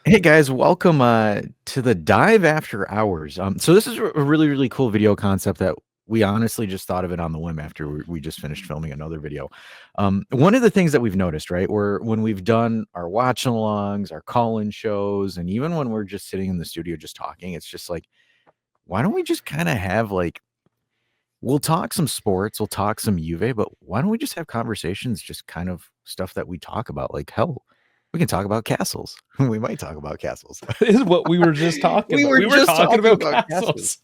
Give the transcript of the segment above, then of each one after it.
Hey guys, welcome to the Dive After Hours. So this is a really, really cool video concept that we honestly just thought of it on the whim after we just finished filming another video. One of the things that we've noticed, right, where when we've done our watch-alongs, our call-in shows, and even when we're just sitting in the studio just talking, it's just like, why don't we just kind of have like we'll talk some sports, we'll talk some Juve, but why don't we just have conversations, just kind of stuff that we talk about? Like, hell, we can talk about castles. We might talk about castles. Is what we were just talking We about. were We were just talking talking about about castles.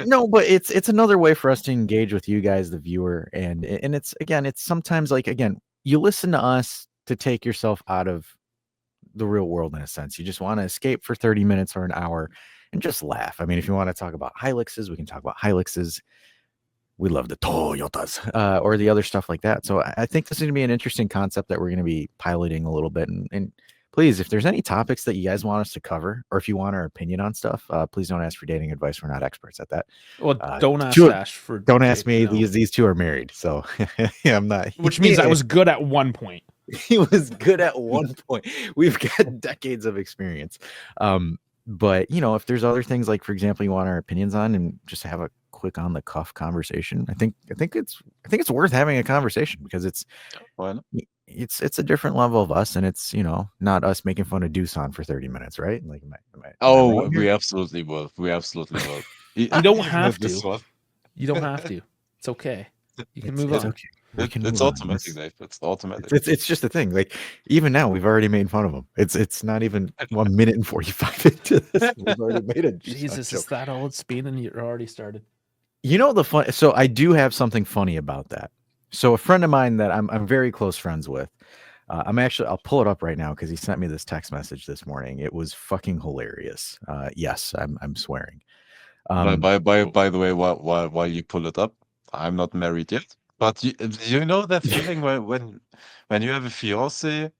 No, but it's another way for us to engage with you guys, the viewer, and it's again, it's sometimes like again, you listen to us to take yourself out of the real world in a sense. You just want to escape for 30 minutes or an hour and just laugh. I mean, if you want to talk about Hiluxes, we can talk about Hiluxes. We love the Toyotas or the other stuff like that. So I think this is going to be an interesting concept that we're going to be piloting a little bit. And please, if there's any topics that you guys want us to cover, or if you want our opinion on stuff, please don't ask for dating advice. We're not experts at that. Well, don't ask Ash for. Don't ask me. No. These two are married, so yeah, I'm not. Which means I was good at one point. He was good at one point. We've got decades of experience. But you know, if there's other things like, for example, you want our opinions on, and just have a quick on the cuff conversation, I think it's worth having a conversation because it's a different level of us, and it's, you know, not us making fun of Doosan for 30 minutes, right? Like, we absolutely will. We absolutely will. You don't have to. You don't have to. It's okay. You can move on. Okay. It's automatic, Dave. It's automatic. It's just a thing. Like, even now, we've already made fun of him. It's not even 1 minute and 45 into this. We've already made a Jesus, is that all it's been, and you're already started? You know the fun. So I do have something funny about that. So a friend of mine that I'm very close friends with. I'll pull it up right now because he sent me this text message this morning. It was fucking hilarious. Yes, I'm swearing. By the way, while you pull it up, I'm not married yet. But you know that feeling when you have a fiance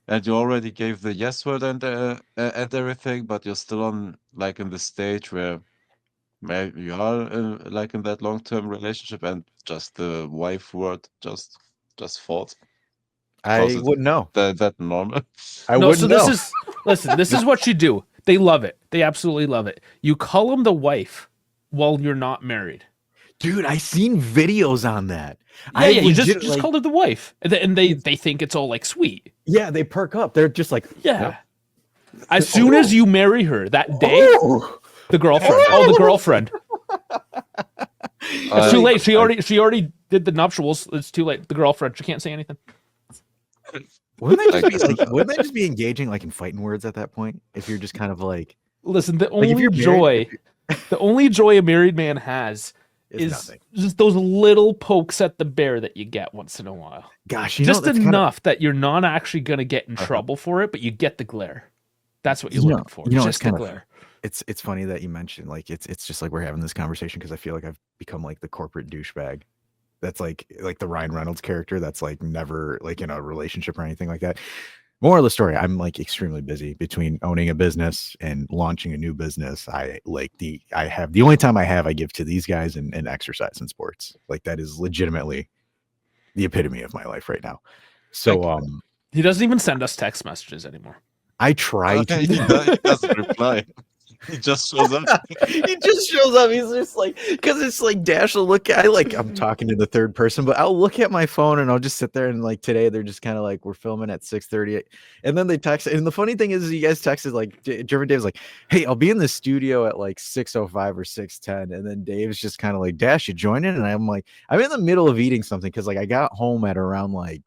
and you already gave the yes word and everything, but you're still on like in the stage where maybe you are like in that long-term relationship and just the wife word just falls. I wouldn't know. That normal. I wouldn't know. This is what you do. They love it. They absolutely love it. You call them the wife while you're not married. Dude, I seen videos on that. Yeah, you just call her the wife, and they think it's all like sweet. Yeah, they perk up. They're just like, yeah. Yep. As soon as you marry her that day, the girlfriend. Oh, the girlfriend. It's too late. She already did the nuptials. It's too late. The girlfriend. She can't say anything. Wouldn't that just be engaging, like in fighting words at that point? If you're just kind of like, listen, the only joy a married man has is just those little pokes at the bear that you get once in a while. Gosh, just enough that you're not actually going to get in trouble for it, but you get the glare. That's what you're looking for. Just the glare. It's funny that you mentioned, like, it's just like we're having this conversation because I feel like I've become like the corporate douchebag. That's like the Ryan Reynolds character that's like never like in a relationship or anything like that. More of the story, I'm like extremely busy between owning a business and launching a new business. The only time I give to these guys and exercise and sports. Like, that is legitimately the epitome of my life right now. So he doesn't even send us text messages anymore. I try to. He doesn't reply. He just shows up. He just shows up. He's just like, because it's like Dash will look at, I'm talking to the third person, but I'll look at my phone and I'll just sit there and like today they're just kind of like, we're filming at 6:30, and then they text. And the funny thing is you guys texted like German Dave's like, hey, I'll be in the studio at like 6:05 or 6:10, and then Dave's just kind of like, Dash, you joining? And I'm like, I'm in the middle of eating something because like I got home at around like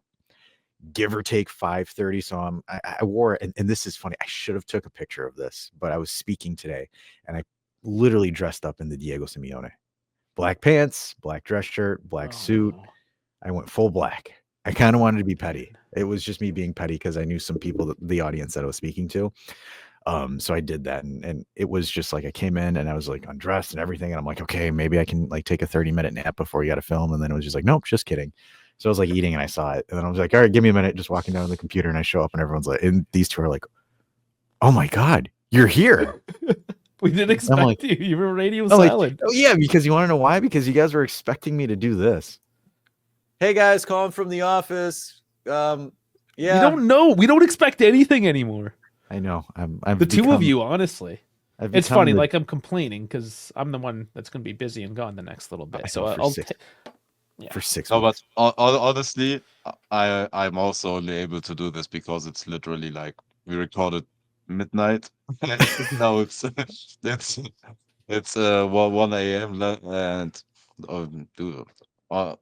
give or take 5:30. So I wore it, and this is funny. I should have took a picture of this, but I was speaking today and I literally dressed up in the Diego Simeone. Black pants, black dress shirt, black suit. I went full black. I kind of wanted to be petty. It was just me being petty because I knew some people, the audience that I was speaking to. So I did that, and it was just like I came in and I was like undressed and everything, and I'm like, okay, maybe I can like take a 30-minute nap before you got to film. And then it was just like, nope, just kidding. So I was like eating and I saw it, and then I was like, all right, give me a minute, just walking down to the computer, and I show up and everyone's like, and these two are like, oh my God, you're here. We didn't expect you. You were radio silent. Oh yeah, because you want to know why? Because you guys were expecting me to do this. Hey guys, calling from the office. Yeah. We don't know. We don't expect anything anymore. I know. The two of you, honestly. It's funny. The, Like I'm complaining because I'm the one that's going to be busy and gone the next little bit. So for I'll six, for 6 No, weeks. but honestly, I'm also only able to do this because it's literally like we recorded midnight. Now it's 1 a.m. and dude, uh,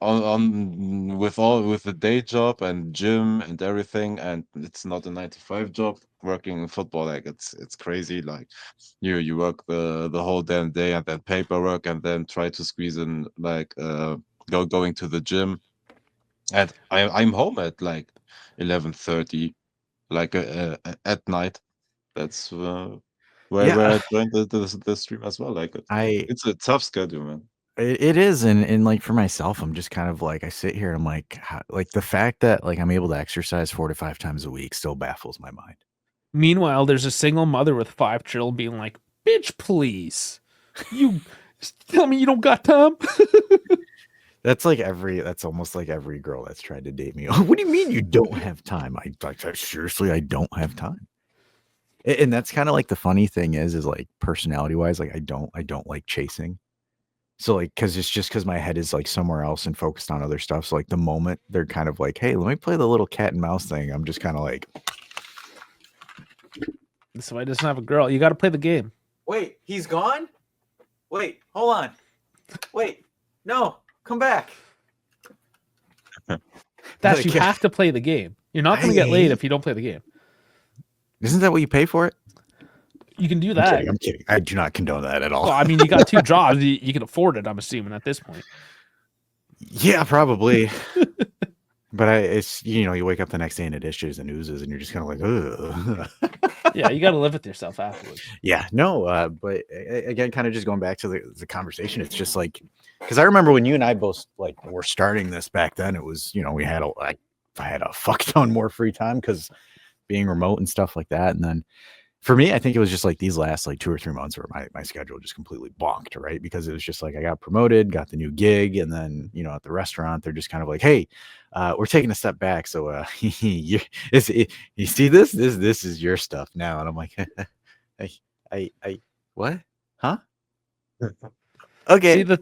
on with the day job and gym and everything, and it's not a 9 to 5 job. Working in football, like it's crazy. Like you work the whole damn day and then paperwork and then try to squeeze in like going to the gym, and I'm home at like 11:30, like at night. That's where Yeah, I joined the stream as well. Like I it's a tough schedule, man. it is, and like for myself, I'm just kind of like I sit here, I'm like like the fact that like I'm able to exercise 4 to 5 times a week still baffles my mind. Meanwhile, there's a single mother with 5 children being like, "Bitch, please, you tell me you don't got time." That's almost like every girl that's tried to date me. What do you mean you don't have time? Seriously, I don't have time. And that's kind of like the funny thing is like personality wise, like I don't like chasing. So like, cause it's just cause my head is like somewhere else and focused on other stuff. So like the moment they're kind of like, hey, let me play the little cat and mouse thing, I'm just kind of like, So I just have a girl. You got to play the game. wait, he's gone? Wait, hold on. Wait, no, come back. That's you have to play the game. You're not going to get laid if you don't play the game. Isn't that what you pay for it? You can do that. I'm kidding. I do not condone that at all. Well, I mean, you got 2 jobs. You can afford it, I'm assuming, at this point. Yeah, probably. But it's you wake up the next day and it issues and oozes and you're just kind of like, ugh. Yeah, you got to live with yourself afterwards. Yeah, no, but again, kind of just going back to the conversation, it's just like, because I remember when you and I both like were starting this back then, it was, we had I had a fuck ton more free time because being remote and stuff like that. And then for me, I think it was just like these last like 2 or 3 months where my schedule just completely bonked, right? Because it was just like I got promoted, got the new gig, and then at the restaurant they're just kind of like, hey, we're taking a step back, so you see this is your stuff now, and I'm like, I what, huh? Okay. See, the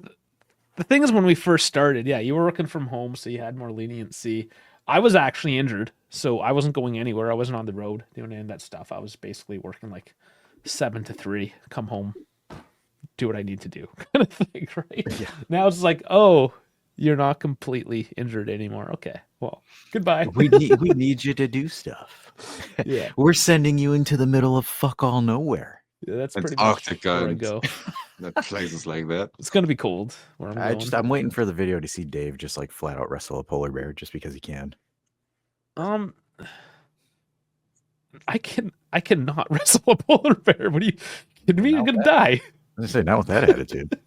thing is, when we first started, yeah, you were working from home, so you had more leniency. I was actually injured, so I wasn't going anywhere. I wasn't on the road doing any of that stuff. I was basically working like 7 to 3, come home, do what I need to do, kind of thing, right? Yeah. Now it's like, oh, you're not completely injured anymore. Okay, well, goodbye. we need you to do stuff. Yeah, we're sending you into the middle of fuck all nowhere. Yeah, that's pretty much where I go. Places like that. It's gonna be cold where I'm going. I'm waiting for the video to see Dave just like flat out wrestle a polar bear just because he can. I cannot wrestle a polar bear. What are you kidding me? You're gonna die. I say not with that attitude.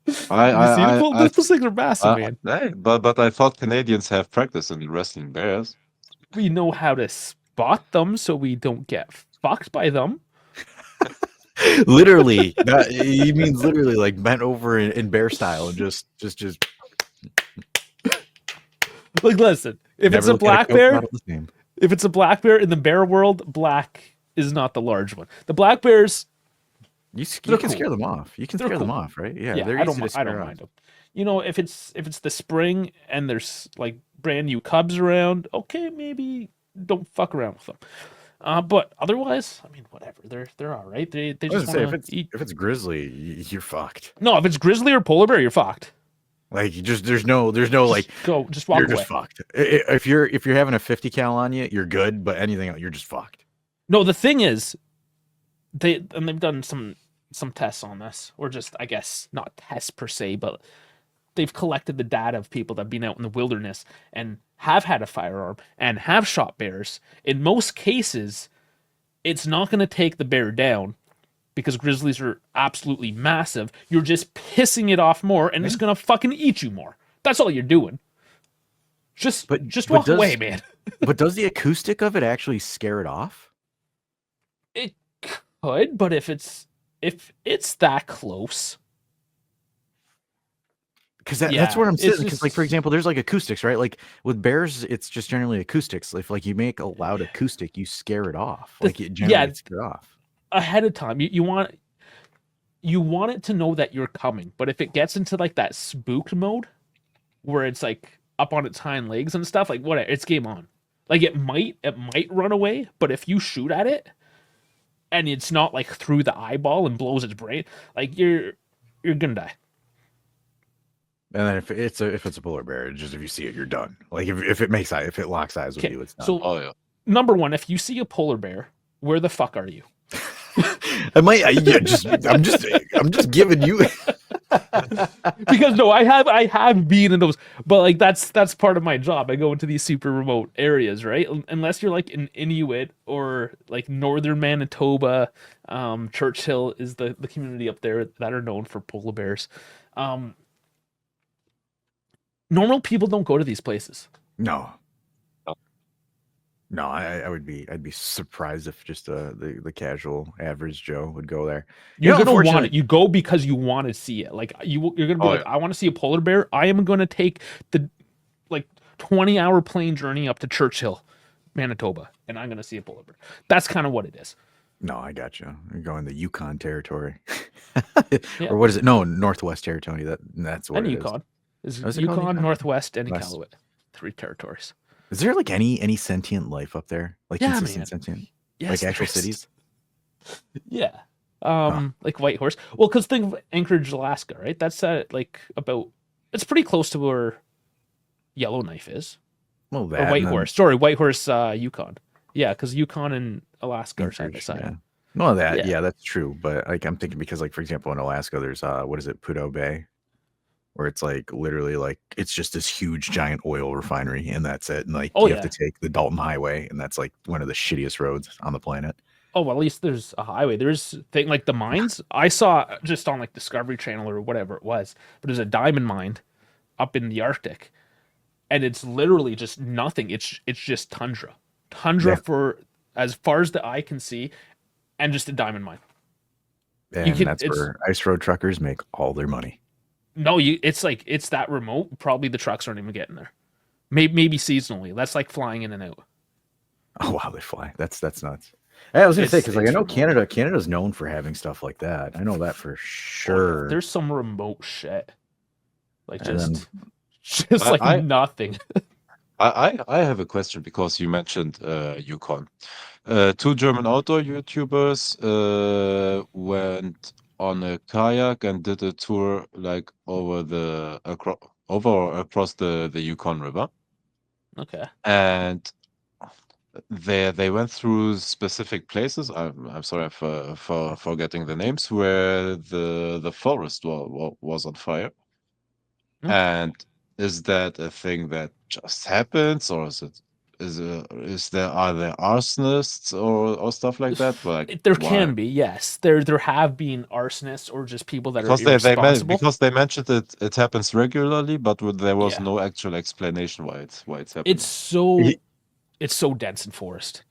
Those things are massive, man. Hey, but I thought Canadians have practice in wrestling bears. We know how to spot them so we don't get fucked by them. Literally, he means literally like bent over in bear style and just. Like, listen, if it's a black bear, if it's a black bear in the bear world, black is not the large one. The black bears, you can scare them off. You can scare them off, right? Yeah, I don't mind them. If it's the spring and there's like brand new cubs around, okay, maybe don't fuck around with them. But otherwise, I mean, whatever. They're all right. They just want to eat. If it's grizzly, you're fucked. No, if it's grizzly or polar bear, you're fucked. Like there's no like just walk away. Just fucked. If you're having a 50 cal on you, you're good. But anything else, you're just fucked. No, the thing is, they've done some tests on this, or just I guess not tests per se, but they've collected the data of people that have been out in the wilderness and have had a firearm and have shot bears. In most cases, it's not going to take the bear down because grizzlies are absolutely massive. You're just pissing it off more and it's going to fucking eat you more. That's all you're doing. Just walk away, man. But does the acoustic of it actually scare it off? It could, but if it's that close. Because that's Yeah, where I'm it's sitting. Because, like, for just example, there's like acoustics, right? Like with bears, it's just generally acoustics. If like you make a loud acoustic, you scare it off. the Like it generally yeah gets scared off. ahead of time. You want it to know that you're coming, but if it gets into like that spooked mode where it's like up on its hind legs and stuff, like whatever, it's game on. Like it might run away, but if you shoot at it and it's not like through the eyeball and blows its brain, like you're gonna die. And then if it's a polar bear, just if you see it, you're done. Like if it makes eye, if it locks eyes with Okay, you, it's done. so Oh yeah. number one, if you see a polar bear, where the fuck are you? I'm just giving you. Because no, I have been in those, but like that's part of my job. I go into these super remote areas, right? Unless you're like in Inuit or like northern Manitoba, Churchill is the community up there that are known for polar bears. Normal people don't go to these places. No. No, I'd be surprised if just the casual average Joe would go there. You're gonna want unfortunately, it. You go because you want to see it. Like you're gonna be Oh, like, yeah. I want to see a polar bear. I am gonna take the like 20-hour plane journey up to Churchill, Manitoba, and I'm gonna see a polar bear. That's kind of what it is. no, I got you. You're going the Yukon territory, Yeah. or what is it? No, Northwest territory. That's what And it Yukon is Oh, is it called Yukon, Yukon? Northwest, and West. Iqaluit. 3 territories. Is there like any sentient life up there? Like Yeah, consistent man. sentient, Yes, like there actual is. cities? Yeah. Like Whitehorse. Well, because think of Anchorage, Alaska, right? That's like about. It's pretty close to where Yellowknife is, Well, or that and then Whitehorse. Sorry, Whitehorse, Yukon. Yeah, because Yukon and Alaska are side by Anchorage, side. yeah. No, that Yeah. yeah, that's true. But like I'm thinking because like for example in Alaska, there's what is it, Pudo Bay, where it's like literally like it's just this huge giant oil refinery and that's it. And like Oh you have yeah. to take the Dalton Highway and that's like one of the shittiest roads on the planet. Oh, well, at least there's a highway. There's thing like the mines. I saw just on like Discovery Channel or whatever it was, but there's a diamond mine up in the Arctic, and it's literally just nothing. It's just tundra Yeah. for as far as the eye can see, and just a diamond mine. And can- that's it's- where ice road truckers make all their money. No, it's like it's that remote. Probably the trucks aren't even getting there. Maybe seasonally. That's like flying in and out. Oh wow, they fly. That's nuts. Hey, I was gonna say because like I know remote. Canada's known for having stuff like that. I know that for Oh, yeah, sure. there's some remote shit, like And then- just like I- nothing. I have a question because you mentioned Yukon. 2 German outdoor YouTubers went on a kayak and did a tour like over or across the Yukon River, Okay. and they went through specific places. I'm sorry for forgetting the names where the forest was on fire. Hmm. And is that a thing that just happens, or are there arsonists or stuff like that? Like There why? can be, yes. There have been arsonists or just people that Because are irresponsible. because they mentioned it happens regularly, but there was Yeah. no actual explanation why it's happening. It's so dense in forest.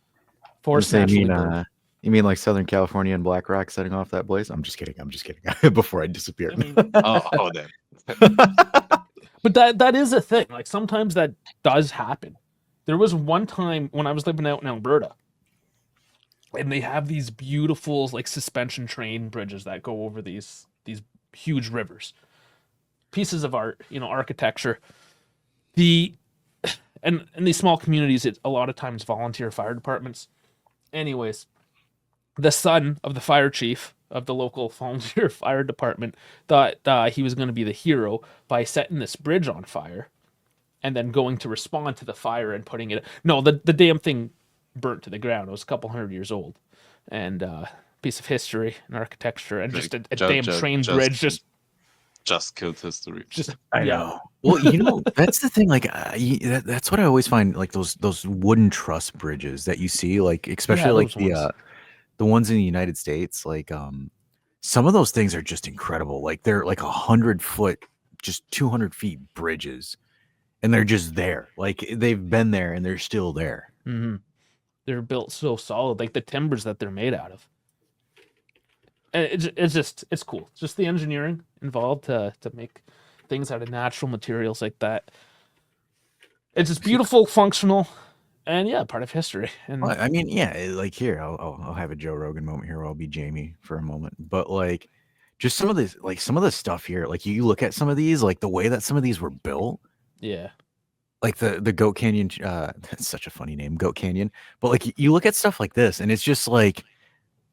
You Forest say naturally burn. you mean like Southern California and Black Rock setting off that blaze? I'm just kidding. Before I disappear. I mean, Oh damn. but that is a thing. Like sometimes that does happen. There was one time when I was living out in Alberta, and they have these beautiful like suspension train bridges that go over these huge rivers. Pieces of art, architecture. And in these small communities, it's a lot of times volunteer fire departments. Anyways, the son of the fire chief of the local volunteer fire department thought he was going to be the hero by setting this bridge on fire and then going to respond to the fire and putting it. No, the damn thing burnt to the ground. It was a couple hundred years old, and piece of history and architecture, and just a damn train bridge just killed history. I know. Well, that's the thing. Like, that's what I always find. Like those wooden truss bridges that you see, like especially like the ones in the United States. Like, some of those things are just incredible. Like they're like 100-foot, just 200 feet bridges, and they're just there. Like they've been there and they're still there. Mm-hmm. They're built so solid, like the timbers that they're made out of. And it's cool. It's just the engineering involved to make things out of natural materials like that. It's just beautiful, functional, and yeah, part of history. And Well, I mean, yeah, like here, I'll have a Joe Rogan moment here where I'll be Jamie for a moment. But like, just some of this, like some of the stuff here, like you look at some of these, like the way that some of these were built, yeah, like the Goat Canyon. That's such a funny name, Goat Canyon. But like you look at stuff like this, and it's just like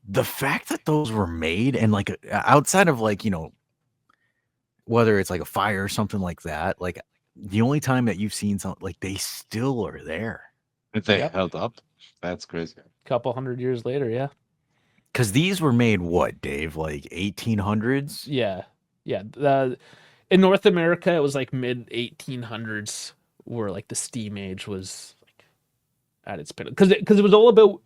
the fact that those were made, and like outside of like whether it's like a fire or something like that, like the only time that you've seen something like they still are there. They Yep. held up. That's crazy. couple hundred years later, yeah. Because these were made what, Dave? Like 1800s? Yeah. In North America, it was like mid 1800s, where like the steam age was like at its pinnacle. Because it was all about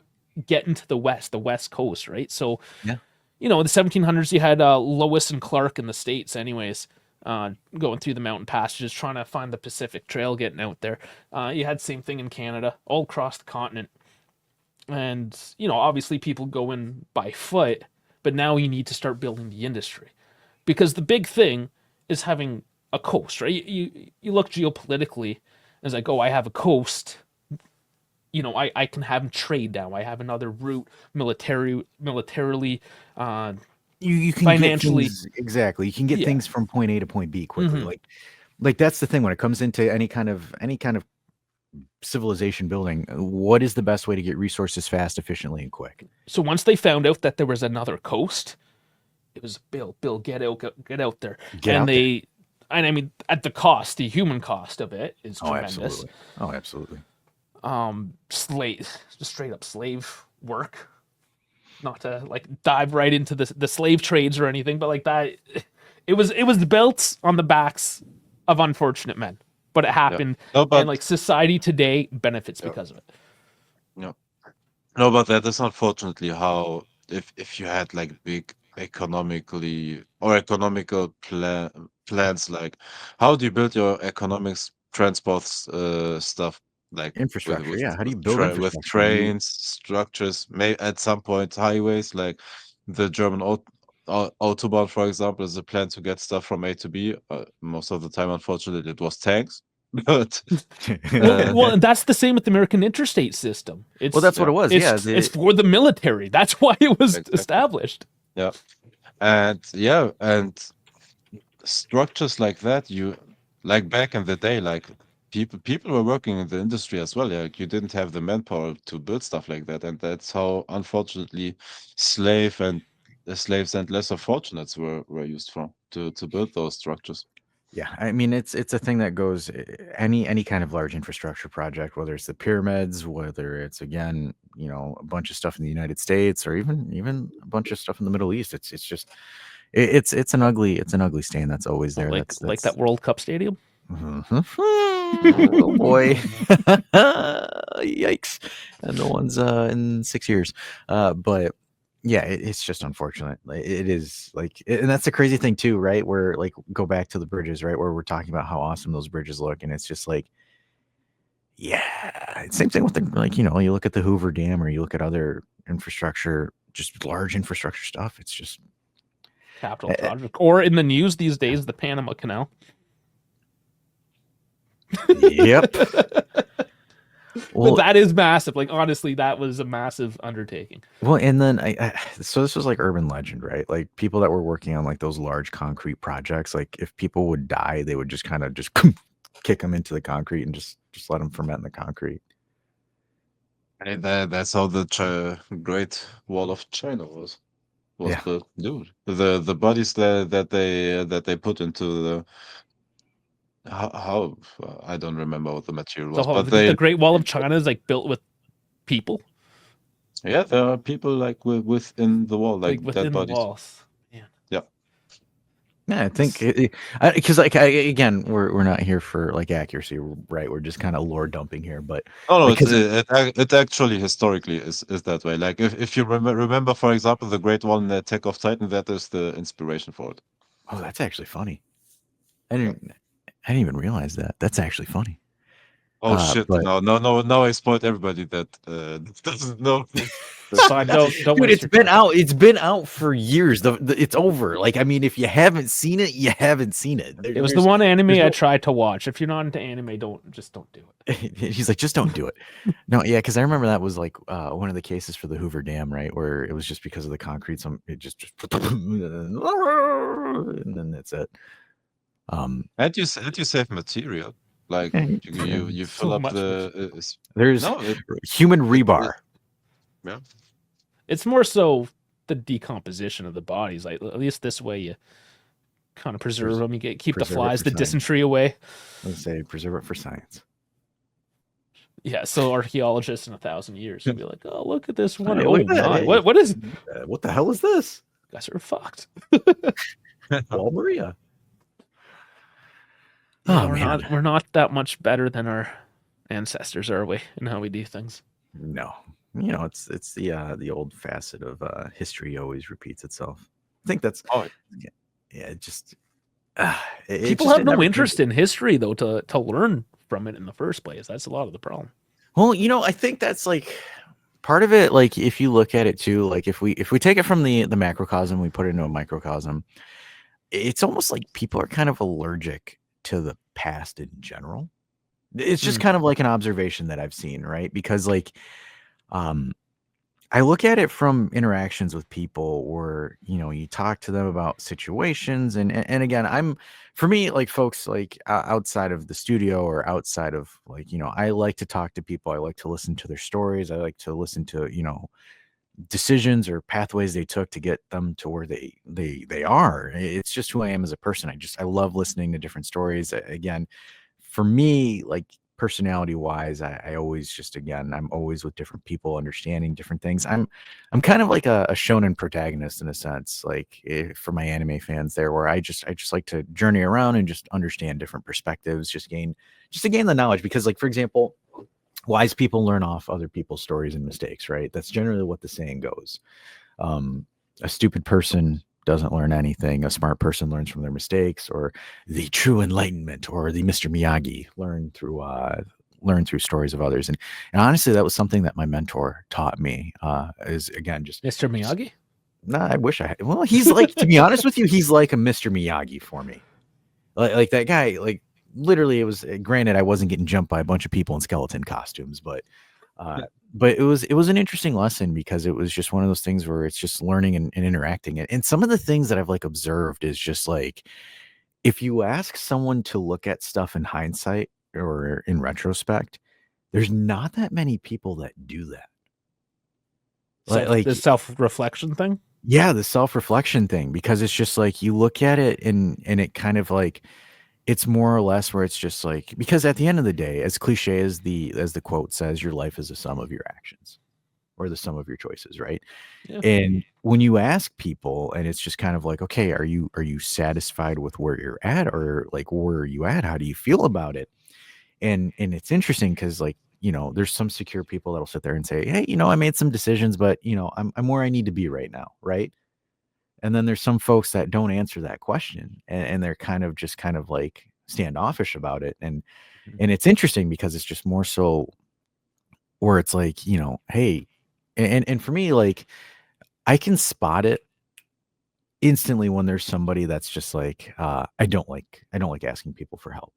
getting to the West Coast, right? So, Yeah. in the 1700s, you had Lewis and Clark in the States, anyways, going through the mountain passages, trying to find the Pacific Trail, getting out there. You had same thing in Canada, all across the continent. And, obviously people go in by foot, but now you need to start building the industry. Because the big thing is having a coast, right? You look geopolitically, it's like, oh, I have a coast. I can have trade now. I have another route militarily, You can financially. get things, exactly. You can get Yeah. things from point A to point B quickly. Mhm. Like that's the thing when it comes into any kind of civilization building. What is the best way to get resources fast, efficiently, and quick? So once they found out that there was another coast, it was Bill, get out there. Get out there. And I mean, at the cost, the human cost of it is Oh, tremendous. absolutely. Oh, absolutely. Just straight up slave work. Not to like dive right into the slave trades or anything, but like that, it was built on the backs of unfortunate men, but it happened, No, but and like society today benefits because of it. no, no, but that is unfortunately how if you had like big economical plans, like how do you build your economics transports stuff like Infrastructure. with Yeah. How do you build with infrastructure? trains, structures, may at some point highways, like the German autobahn, for example, is a plan to get stuff from A to B. Most of the time, unfortunately, it was tanks, but Well, and that's the same with the American interstate system. It's well, that's what it was. it's, Yeah. it's for the military. That's why it was Exactly. established. Yeah. And structures like that, like back in the day, like people were working in the industry as well. Like you didn't have the manpower to build stuff like that, and that's how unfortunately slaves and lesser fortunates were used for to build those structures. Yeah, I mean it's a thing that goes any kind of large infrastructure project, whether it's the pyramids, whether it's again, a bunch of stuff in the United States, or even a bunch of stuff in the Middle East. It's just it's an ugly stain that's always there. Like that World Cup stadium. Oh boy, yikes! And the ones in 6 years, but. Yeah, it's just unfortunate. It is like, and that's the crazy thing too, right? Where like go back to the bridges, right? Where we're talking about how awesome those bridges look, and it's just like, yeah, same thing with the you look at the Hoover Dam or you look at other infrastructure, just large infrastructure stuff. It's just capital project, or in the news these days, the Panama Canal. Yep. Well, that is massive. Like honestly, that was a massive undertaking. Well, and then so this was like urban legend, right? Like people that were working on like those large concrete projects, like if people would die, they would just kind of just kick them into the concrete and just let them ferment in the concrete. And that's how the Great Wall of China was built. Dude, the bodies that they put into the how I don't remember what the material was, but the Great Wall of China is like built with people. Yeah, there are people like within the wall, like within dead the bodies. walls. Yeah, I think because again, we're not here for like accuracy, right? We're just kind of lore dumping here, but no, it actually historically is that way. Like if you remember, for example, the Great Wall in the Attack of Titan, that is the inspiration for it. Oh, that's actually funny. I didn't even realize that. That's actually funny. Oh shit! No! I spoiled everybody that doesn't know. So don't Dude, waste it's your been time. out. It's been out for years. It's over. Like, I mean, if you haven't seen it, you haven't seen it. It was the one anime there's I no- tried to watch. If you're not into anime, don't do it. He's like, just don't do it. No, yeah, because I remember that was like one of the cases for the Hoover Dam, right? Where it was just because of the concrete. It just and then that's it. And you save material. Like Yeah, you fill So up much. there's no human rebar. yeah. It's more so the decomposition of the bodies. Like at least this way you kind of preserve them. You keep the preserve it flies, for the science. dysentery away. Let's say preserve it for science. Yeah, so archaeologists in 1,000 years will be like, "Oh, look at this one! Hey, Oh look at that. my, Hey, what is? what the hell is this? You guys are fucked." Wall Maria. Yeah, Oh man, we're not that much better than our ancestors, are we? In how we do things. no. You know, it's the old facet of history always repeats itself. I think that's Oh, yeah. It just People have no interest in history though to learn from it in the first place. That's a lot of the problem. Well, you know, I think that's like part of it. Like if you look at it too, like if we take it from the macrocosm, we put it into a microcosm. It's almost like people are kind of allergic to the past in general. It's just kind of like an observation that I've seen, right? Because like I look at it from interactions with people where, you know, you talk to them about situations and again, for me, like folks like outside of the studio or outside of like, you know, I like to talk to people. I like to listen to their stories. I like to listen to, you know, decisions or pathways they took to get them to where they are. It's just who I am as a person. I love listening to different stories. Again, for me, like personality wise, I always just again, I'm always with different people, understanding different things. I'm kind of like a shonen protagonist in a sense, like for my anime fans there, where I just like to journey around and just understand different perspectives, just to gain the knowledge. Because like for example, wise people learn off other people's stories and mistakes, right? That's generally what the saying goes. A stupid person doesn't learn anything. A smart person learns from their mistakes, or the true enlightenment, or the Mr. Miyagi learn through stories of others. And honestly, that was something that my mentor taught me. Is again just Mr. Miyagi? No, I wish I had. Well, he's like, to be honest with you, he's like a Mr. Miyagi for me. Like that guy, like literally it was granted I wasn't getting jumped by a bunch of people in skeleton costumes, but it was an interesting lesson because it was just one of those things where it's just learning and interacting. And some of the things that I've like observed is just like, if you ask someone to look at stuff in hindsight or in retrospect, there's not that many people that do that. The self-reflection thing? Yeah, the self-reflection thing, because it's just like you look at it and it kind of like it's more or less where it's just like, because at the end of the day, as cliche as the quote says, your life is the sum of your actions or the sum of your choices, right? Yeah. And when you ask people and it's just kind of like, okay, are you satisfied with where you're at, or like where are you at? How do you feel about it? And it's interesting because like, you know, there's some secure people that'll sit there and say, hey, you know, I made some decisions, but you know, I'm where I need to be right now, right? And then there's some folks that don't answer that question and they're kind of like standoffish about it. And it's interesting because it's just more so where it's like, you know, hey, and for me, like I can spot it instantly when there's somebody that's just like, I don't like asking people for help.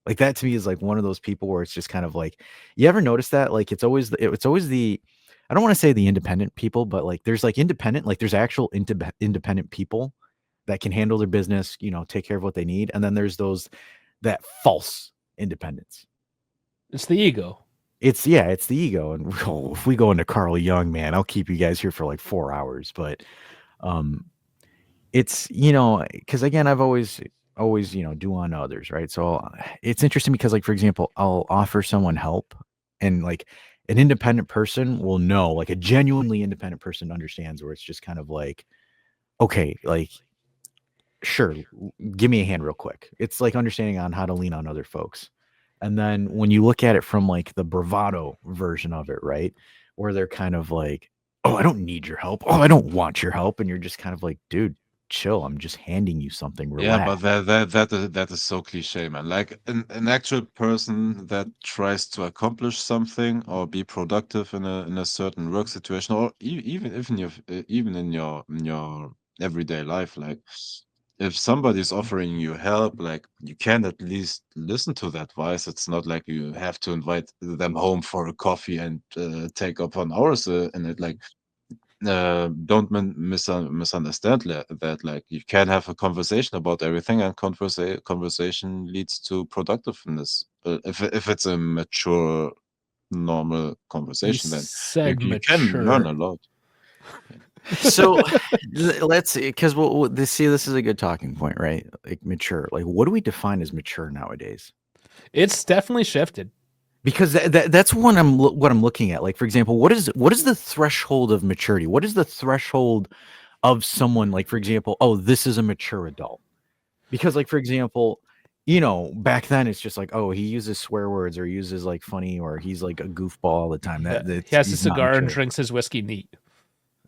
Like that to me is like one of those people where it's just kind of like, you ever notice that? Like it's always the I don't want to say the independent people, but like there's like independent, like there's actual independent people that can handle their business, you know, take care of what they need. And then there's those that false independence. It's the ego. It's the ego. And if we go into Carl Jung, man, I'll keep you guys here for like 4 hours. But it's, you know, because again, I've always, you know, do unto others, right? So it's interesting because like, for example, I'll offer someone help and like an independent person will know, like a genuinely independent person understands where it's just kind of like, okay, like, sure, give me a hand real quick. It's like understanding on how to lean on other folks. And then when you look at it from like the bravado version of it, right? Where they're kind of like, oh, I don't need your help. Oh, I don't want your help. And you're just kind of like, dude, chill. I'm just handing you something. Yeah, Relax. but that is so cliche, man. Like an actual person that tries to accomplish something or be productive in a certain work situation, or even in your everyday life, like if somebody's offering you help, like you can at least listen to that advice. It's not like you have to invite them home for a coffee and take up on hours in it. Like don't misunderstand that like you can have a conversation about everything, and conversation leads to productiveness. If it's a mature, normal You conversation, then said you can learn mature. a lot. So let's see, because this is a good talking point, right? Like mature. Like, what do we define as mature nowadays? It's definitely shifted. Because that's what I'm looking at. Like, for example, what is the threshold of maturity? What is the threshold of someone, like, for example, oh, this is a mature adult? Because, like, for example, back then it's just like, oh, he uses swear words or uses like funny, or he's like a goofball all the time. He has a He's not cigar and mature. drinks his whiskey neat.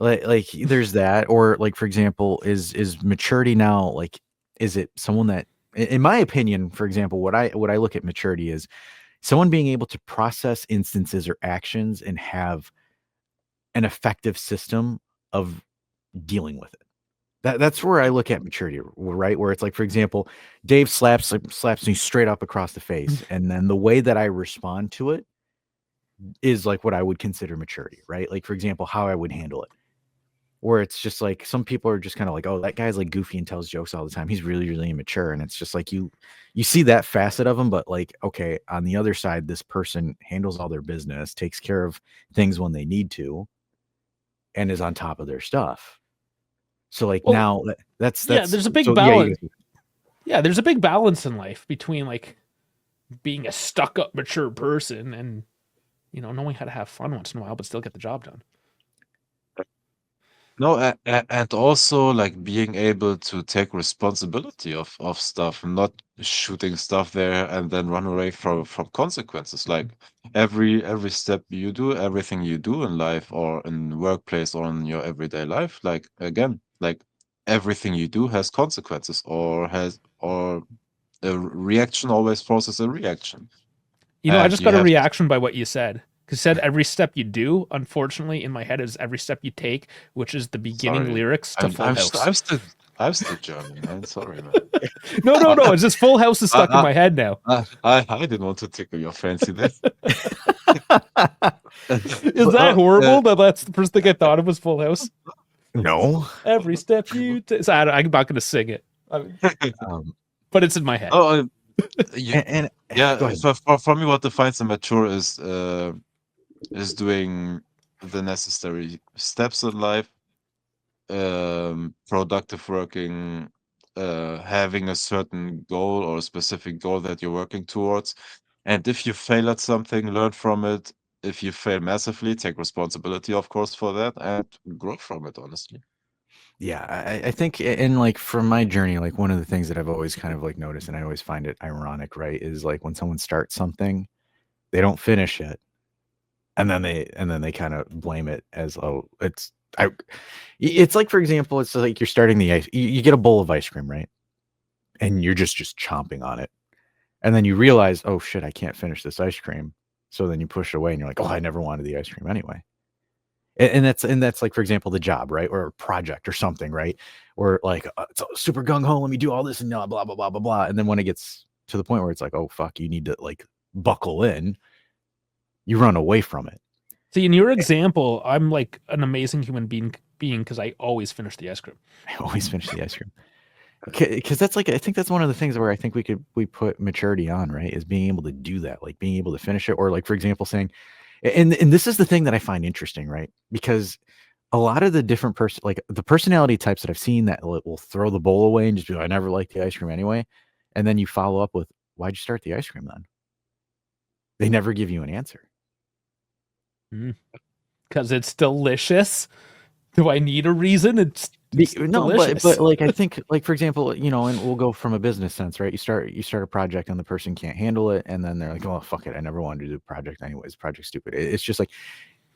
Like there's that, or like, for example, is maturity now, like, is it someone that, in my opinion, for example, what I look at maturity is someone being able to process instances or actions and have an effective system of dealing with it. That's where I look at maturity, right? Where it's like, for example, Dave slaps me straight up across the face, and then the way that I respond to it is like what I would consider maturity, right? Like, for example, how I would handle it. Where it's just like some people are just kind of like, oh, that guy's like goofy and tells jokes all the time. He's really, really immature. And it's just like you see that facet of him, but like, okay, on the other side, this person handles all their business, takes care of things when they need to, and is on top of their stuff. So like Well, now that's there's a big so yeah, balance. Yeah, there's a big balance in life between like being a stuck-up mature person and knowing how to have fun once in a while but still get the job done. No, and also like being able to take responsibility of stuff, not shooting stuff there and then run away from consequences. Like every step you do, everything you do in life or in workplace or in your everyday life, like again, like everything you do has consequences, or a reaction always forces a reaction. I And just you got a have reaction by what you said. Because said every step you do, unfortunately, in my head is every step you take, which is the beginning sorry. lyrics to Full House. I'm still German, man. Sorry, man. No. It's just Full House is stuck in my head now. I didn't want to tickle your fanciness. Is that horrible? That's the first thing I thought of was Full House. No. Every step you take. So I'm not going to sing it, but it's in my head. Oh, And yeah. go ahead. For me, what defines a mature is doing the necessary steps in life, productive working, having a certain goal or a specific goal that you're working towards. And if you fail at something, learn from it. If you fail massively, take responsibility, of course, for that and grow from it, honestly. Yeah, I think, and like from my journey, like one of the things that I've always kind of like noticed, and I always find it ironic, right, is like when someone starts something, they don't finish it, and then they kind of blame it as, oh, it's like, for example, it's like you're starting the ice, you get a bowl of ice cream, right, and you're just chomping on it, and then you realize, oh shit, I can't finish this ice cream, so then you push it away, and you're like, oh, I never wanted the ice cream anyway. And that's like, for example, the job, right? Or a project or something, right? Or like, it's super gung ho, let me do all this and blah, blah, blah, blah, blah, blah. And then when it gets to the point where it's like, oh, fuck, you need to like buckle in, you run away from it. See, in your example, I'm like an amazing human being because I always finish the ice cream. I always finish the ice cream. Because that's like, I think that's one of the things where I think we put maturity on, right? Is being able to do that, like being able to finish it. Or like, for example, saying, and this is the thing that I find interesting, right? Because a lot of the different like the personality types that I've seen that will throw the bowl away and just be like, I never liked the ice cream anyway. And then you follow up with, why'd you start the ice cream then? They never give you an answer. Because it's delicious. Do I need a reason? It's No, delicious. but like, I think, like, for example, and we'll go from a business sense, right? You start a project and the person can't handle it, and then they're like, oh, fuck it, I never wanted to do the project anyways. Project's stupid. It's just like,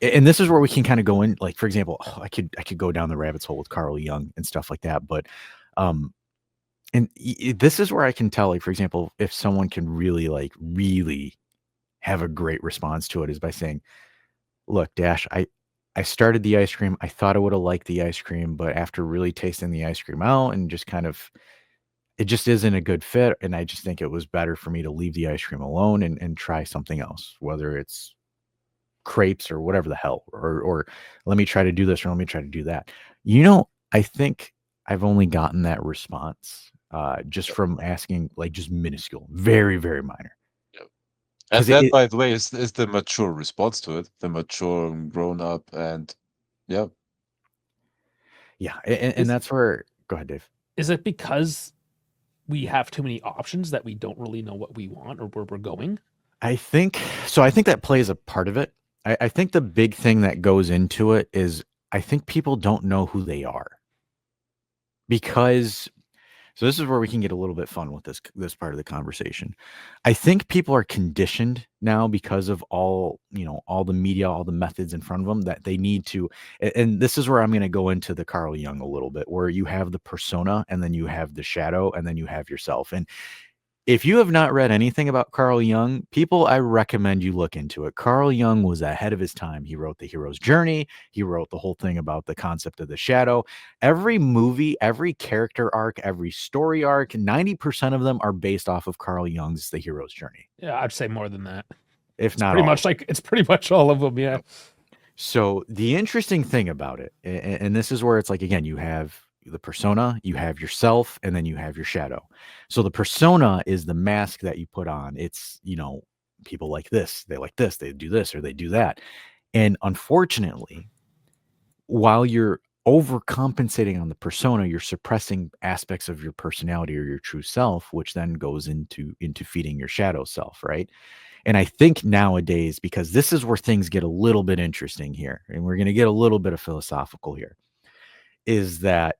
and this is where we can kind of go in, like, for example, I could go down the rabbit's hole with Carl Jung and stuff like that, but and this is where I can tell, like, for example, if someone can really have a great response to it is by saying, look, Dash, I started the ice cream. I thought I would have liked the ice cream, but after really tasting the ice cream out and just kind of, it just isn't a good fit. And I just think it was better for me to leave the ice cream alone and try something else, whether it's crepes or whatever the hell, or let me try to do this or let me try to do that. I think I've only gotten that response just from asking, like, just minuscule, very, very minor. And that, by the way, is the mature response to it, the mature grown up, and yeah. And that's where, go ahead, Dave. Is it because we have too many options that we don't really know what we want or where we're going? I think so. I think that plays a part of it. I think the big thing that goes into it is I think people don't know who they are. Because so this is where we can get a little bit fun with this part of the conversation. I think people are conditioned now because of all the media, all the methods in front of them, that they need to, and this is where I'm going to go into the Carl Jung a little bit, where you have the persona and then you have the shadow and then you have yourself. And if you have not read anything about Carl Jung, people, I recommend you look into it. Carl Jung was ahead of his time. He wrote The Hero's Journey. He wrote the whole thing about the concept of the shadow. Every movie, every character arc, every story arc, 90% of them are based off of Carl Jung's The Hero's Journey. Yeah, I'd say more than that. If not pretty much it's pretty much all of them, yeah. So the interesting thing about it, and this is where it's like, again, you have the persona, you have yourself, and then you have your shadow. So the persona is the mask that you put on. It's, people like this, they do this, or they do that. And unfortunately, while you're overcompensating on the persona, you're suppressing aspects of your personality or your true self, which then goes into feeding your shadow self, right? And I think nowadays, because this is where things get a little bit interesting here, and we're going to get a little bit of philosophical here, is that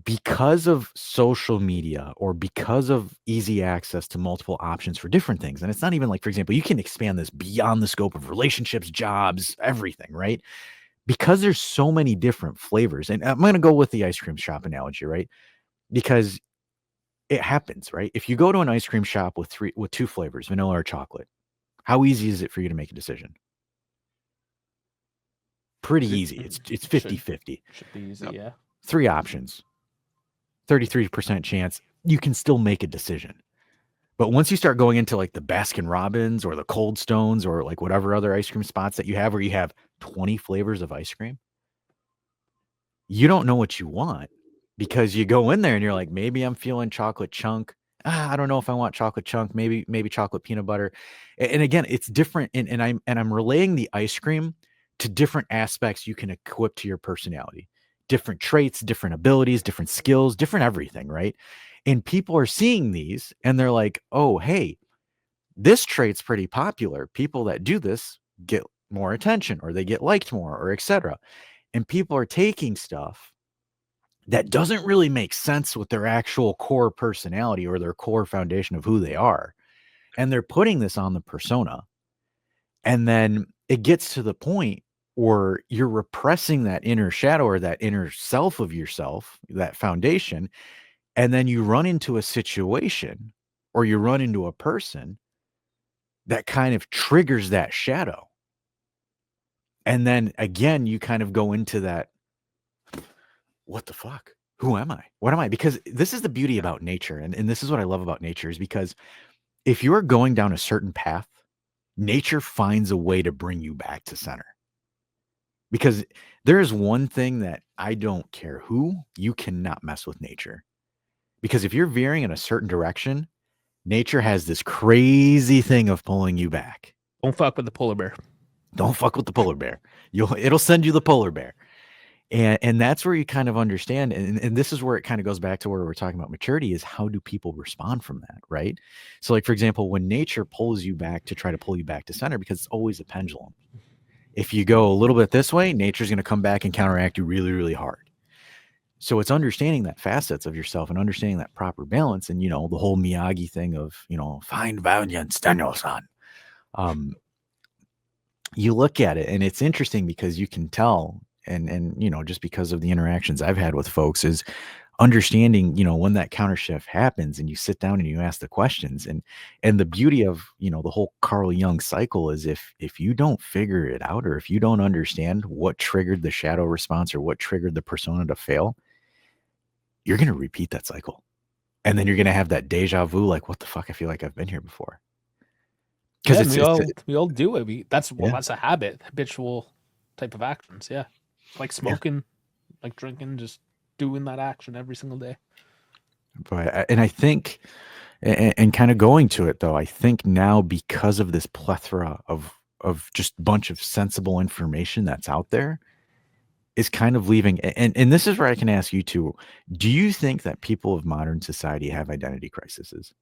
because of social media or because of easy access to multiple options for different things, and it's not even like, for example, you can expand this beyond the scope of relationships, jobs, everything, right? Because there's so many different flavors. And I'm going to go with the ice cream shop analogy, right? Because it happens, right? If you go to an ice cream shop with two flavors, vanilla or chocolate, how easy is it for you to make a decision? Pretty easy. It's 50-50. Should be easy, yeah. 3 options. 33% chance you can still make a decision. But once you start going into like the Baskin Robbins or the Cold Stones or like whatever other ice cream spots that you have, where you have 20 flavors of ice cream, you don't know what you want, because you go in there and you're like, maybe I'm feeling chocolate chunk. I don't know if I want chocolate chunk, maybe chocolate peanut butter. And again, it's different. And I'm relaying the ice cream to different aspects you can equip to your personality. Different traits, different abilities, different skills, different everything, right? And people are seeing these and they're like, oh, hey, this trait's pretty popular. People that do this get more attention, or they get liked more, or etc. And people are taking stuff that doesn't really make sense with their actual core personality or their core foundation of who they are, and they're putting this on the persona. And then it gets to the point or you're repressing that inner shadow or that inner self of yourself, that foundation, and then you run into a situation or you run into a person that kind of triggers that shadow. And then again, you kind of go into that, what the fuck? Who am I? What am I? Because this is the beauty about nature. And this is what I love about nature, is because if you're going down a certain path, nature finds a way to bring you back to center. Because there is one thing that I don't care who, you cannot mess with nature. Because if you're veering in a certain direction, nature has this crazy thing of pulling you back. Don't fuck with the polar bear. Don't fuck with the polar bear. It'll send you the polar bear. And that's where you kind of understand. And this is where it kind of goes back to where we're talking about maturity, is how do people respond from that, right? So like, for example, when nature pulls you back to try to pull you back to center, because it's always a pendulum. If you go a little bit this way, nature's going to come back and counteract you really, really hard. So it's understanding that facets of yourself and understanding that proper balance. And, the whole Miyagi thing of, find balance, Daniel-san. you look at it and it's interesting because you can tell, and you know, just because of the interactions I've had with folks, is understanding, you know, when that counter shift happens and you sit down and you ask the questions. And the beauty of, you know, the whole Carl Jung cycle is if you don't figure it out, or if you don't understand what triggered the shadow response or what triggered the persona to fail, you're going to repeat that cycle. And then you're going to have that deja vu, like, what the fuck? I feel like I've been here before. Yeah, Because and we all do it. That's Yeah. a habit, habitual type of actions. Yeah, like smoking, like drinking, just doing that action every single day. But and I think, and kind of going to it though, I think now, because of this plethora of just bunch of sensible information that's out there, is kind of leaving. And this is where I can ask you too. Do you think that people of modern society have identity crises?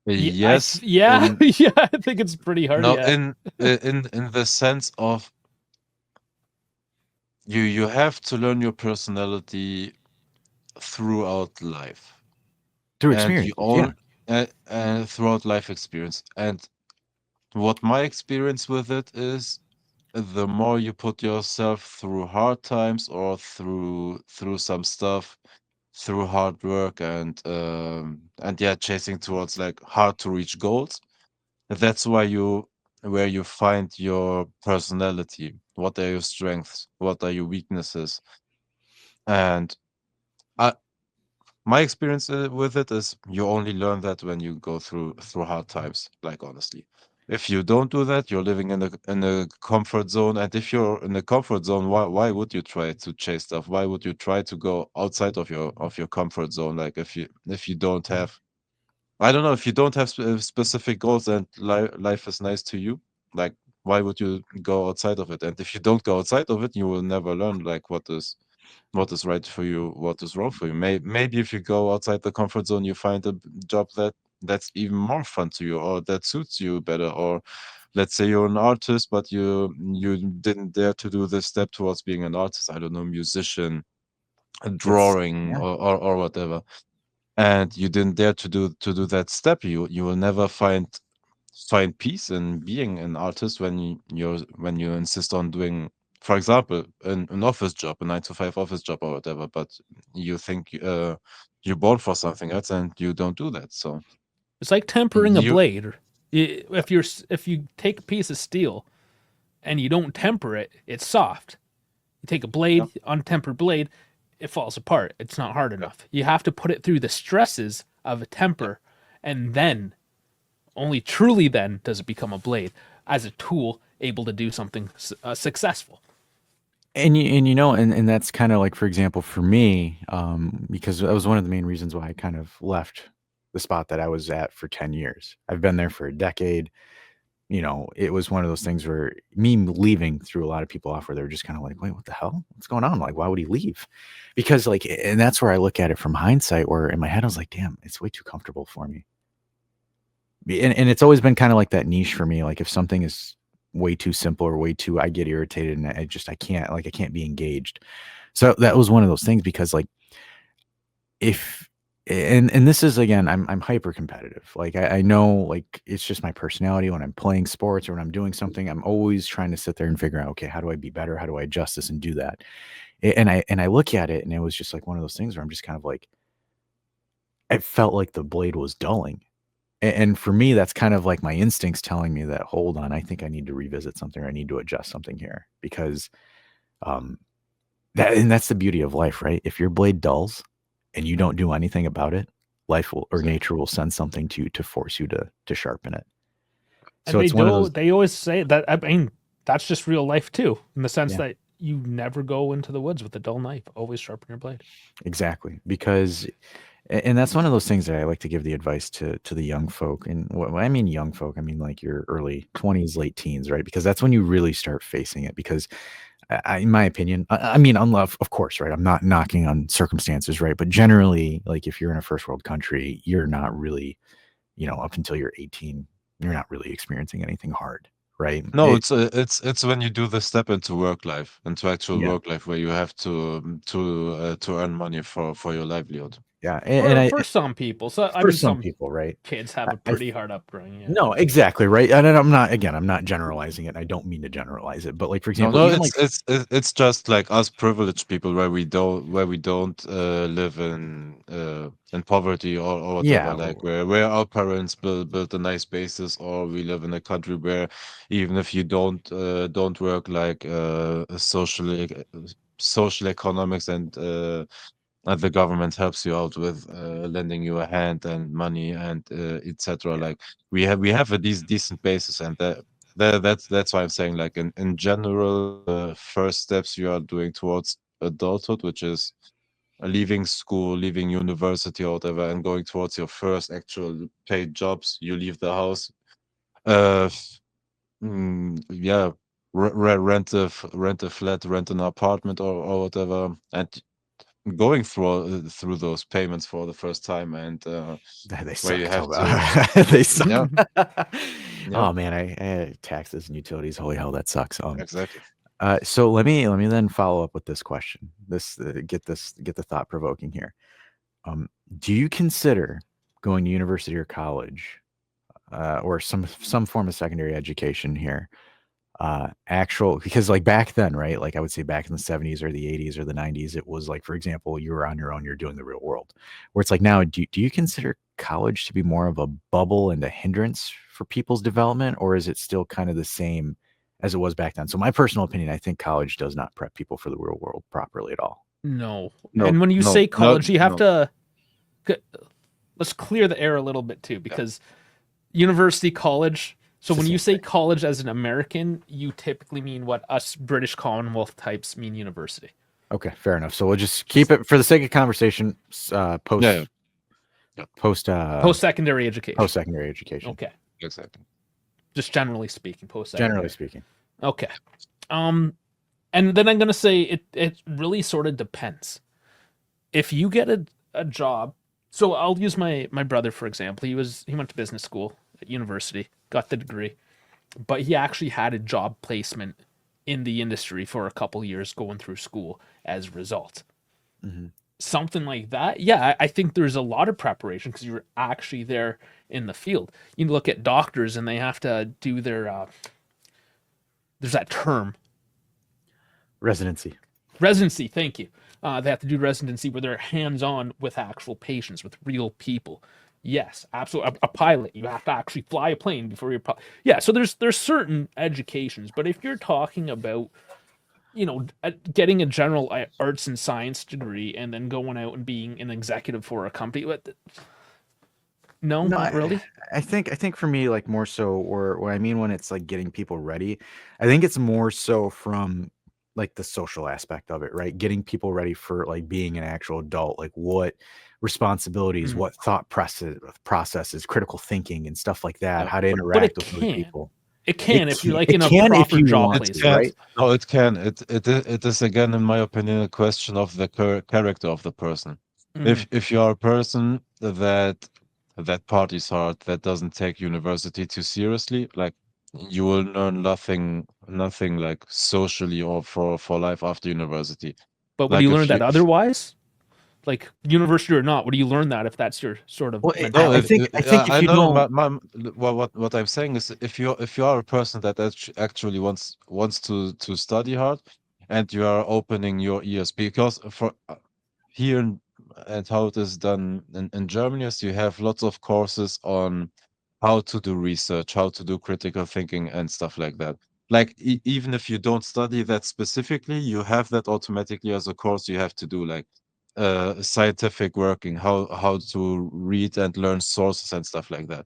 Yes, yeah, in yeah. I think it's pretty hard. no, Yeah, in the sense of you have to learn your personality throughout life, Through and you experiences, yeah. all throughout life experience. And what my experience with it is, the more you put yourself through hard times or through some stuff, through hard work and yeah, chasing towards like hard to reach goals, that's where you find your personality. What are your strengths? What are your weaknesses? And I, my experience with it is you only learn that when you go through hard times. Like honestly, if you don't do that, you're living in a comfort zone. And if you're in a comfort zone, why would you try to chase stuff? Why would you try to go outside of your comfort zone? Like if you don't have, I don't know, if you don't have specific goals and life is nice to you, like why would you go outside of it? And if you don't go outside of it, you will never learn like what is right for you, what is wrong for you. Maybe if you go outside the comfort zone, you find a job that's even more fun to you, or that suits you better. Or let's say you're an artist, but you didn't dare to do this step towards being an artist. I don't know, musician, a It's drawing, Yeah. or whatever, and you didn't dare to do that step. You will never find peace in being an artist when when you insist on doing, for example, an office job, a 9 to 5 office job or whatever, but you think you're born for something else and you don't do that. So it's like tempering a you blade. If you take a piece of steel and you don't temper it, it's soft. You take a blade, untempered blade, it falls apart. It's not hard enough. You have to put it through the stresses of a temper, and then, only truly then, does it become a blade as a tool able to do something successful. And you know, and that's kind of like, for example, for me, because that was one of the main reasons why I kind of left the spot that I was at for 10 years. I've been there for a decade. You know, it was one of those things where me leaving threw a lot of people off, where they're just kind of like, wait, what the hell? What's going on? Like, why would he leave? Because like, and that's where I look at it from hindsight, where in my head I was like, damn, it's way too comfortable for me. And it's always been kind of like that niche for me. Like if something is way too simple or way too, I get irritated and I can't be engaged. So that was one of those things, because like if and this is, again, I'm hyper competitive. Like I know, like it's just my personality. When I'm playing sports or when I'm doing something, I'm always trying to sit there and figure out, okay, how do I be better? How do I adjust this and do that? And I look at it, and it was just like one of those things where I'm just kind of like, I felt like the blade was dulling. And for me, that's kind of like my instincts telling me that, hold on, I think I need to revisit something, or I need to adjust something here, because um, that's the beauty of life, right? If your blade dulls and you don't do anything about it, life will, or so nature will send something to you to force you to sharpen it. And So it's one of those, they always say that. I mean, that's just real life too, in the sense yeah, that you never go into the woods with a dull knife. Always sharpen your blade. exactly. Because and that's one of those things that I like to give the advice to the young folk. And when I mean young folk, I mean like your early 20s, late teens, right? Because that's when you really start facing it. Because in my opinion, I mean, unlove, of course, right? I'm not knocking on circumstances, right? But generally, like if you're in a first world country, you're not really, you know, up until you're 18, you're not really experiencing anything hard, right? no, it's when you do the step into work life, into actual Yeah, work life, where you have to earn money for your livelihood. Yeah, and I For some people. So I for mean, some some people, right? kids have a I pretty hard upbringing. Yeah. No, exactly, right, and then I'm not generalizing it, and I don't mean to generalize it, but, like, for No, example, no, even, like it's just like us privileged people where we don't live in poverty or whatever, yeah, like well, where our parents built a nice basis, or we live in a country where even if you don't work like social economics and the government helps you out with lending you a hand and money and etc. yeah, Like we have a decent basis, and that's why I'm saying, like, in general, first steps you are doing towards adulthood, which is leaving school, leaving university or whatever, and going towards your first actual paid jobs. You leave the house, uh, yeah, rent a flat, rent an apartment or whatever, and going through those payments for the first time, and they where you suck, have tell to, they suck. yeah, yeah, Oh, man, taxes and utilities, holy hell, that sucks, exactly. so let me then follow up with this question, get the thought-provoking here. Um, do you consider going to university or college, or some form of secondary education here, actual because, like, back then, right, like, I would say back in the 70s or the 80s or the 90s, it was like, for example, you were on your own, you're doing the real world. Where it's like now, do you consider college to be more of a bubble and a hindrance for people's development, or is it still kind of the same as it was back then? So my personal opinion, I think college does not prep people for the real world properly at all. No. No, And when you no, say no, college, you have no. to c- let's clear the air a little bit too, Yeah, because university, college. So It's the when you same say thing. college as an American, you typically mean what us British Commonwealth types mean university. Okay, fair enough. So we'll just keep it for the sake of conversation, yeah, yeah, yeah, post Post secondary education. post-secondary education, Okay. exactly. Just generally speaking, post generally secondary. speaking. Okay. Um and then I'm gonna say it really sort of depends. If you get a job, so I'll use my brother for example. He went to business school at university, got the degree, but he actually had a job placement in the industry for a couple years going through school as a result. Mhm. Something like that, yeah, I think there's a lot of preparation because you're actually there in the field. You look at doctors and they have to do their there's that term, Residency. residency. Thank you. They have to do residency where they're hands on with actual patients, with real people. Yes, absolutely. A pilot, you have to actually fly a plane before you're. Yeah, so there's certain educations, but if you're talking about getting a general arts and science degree and then going out and being an executive for a company, no, No, not really. I think for me, like, more so, or what I mean when it's like getting people ready, I think it's more so from like the social aspect of it, right? Getting people ready for like being an actual adult, like what responsibilities, Mm. what thought processes, critical thinking, and stuff like that, Yeah, how to But interact with other people. it can if you're like It in a can if proper you job want it to, placement. can. right? No, it can. It is, again, in my opinion, a question of the character of the person. Mm. If you are a person that parties hard, that doesn't take university too seriously, like, you will learn nothing like socially or for life after university. But would Like, you learn if you that otherwise? Like university or not, would you learn that if that's your sort of Well, no, mentality? I think if I you know. don't, What I'm saying is, if you are a person that actually wants to study hard, and you are opening your ears, because for here and how it is done in Germany is you have lots of courses on how to do research, how to do critical thinking and stuff like that. Like, even if you don't study that specifically, you have that automatically as a course you have to do, like scientific working, how to read and learn sources and stuff like that.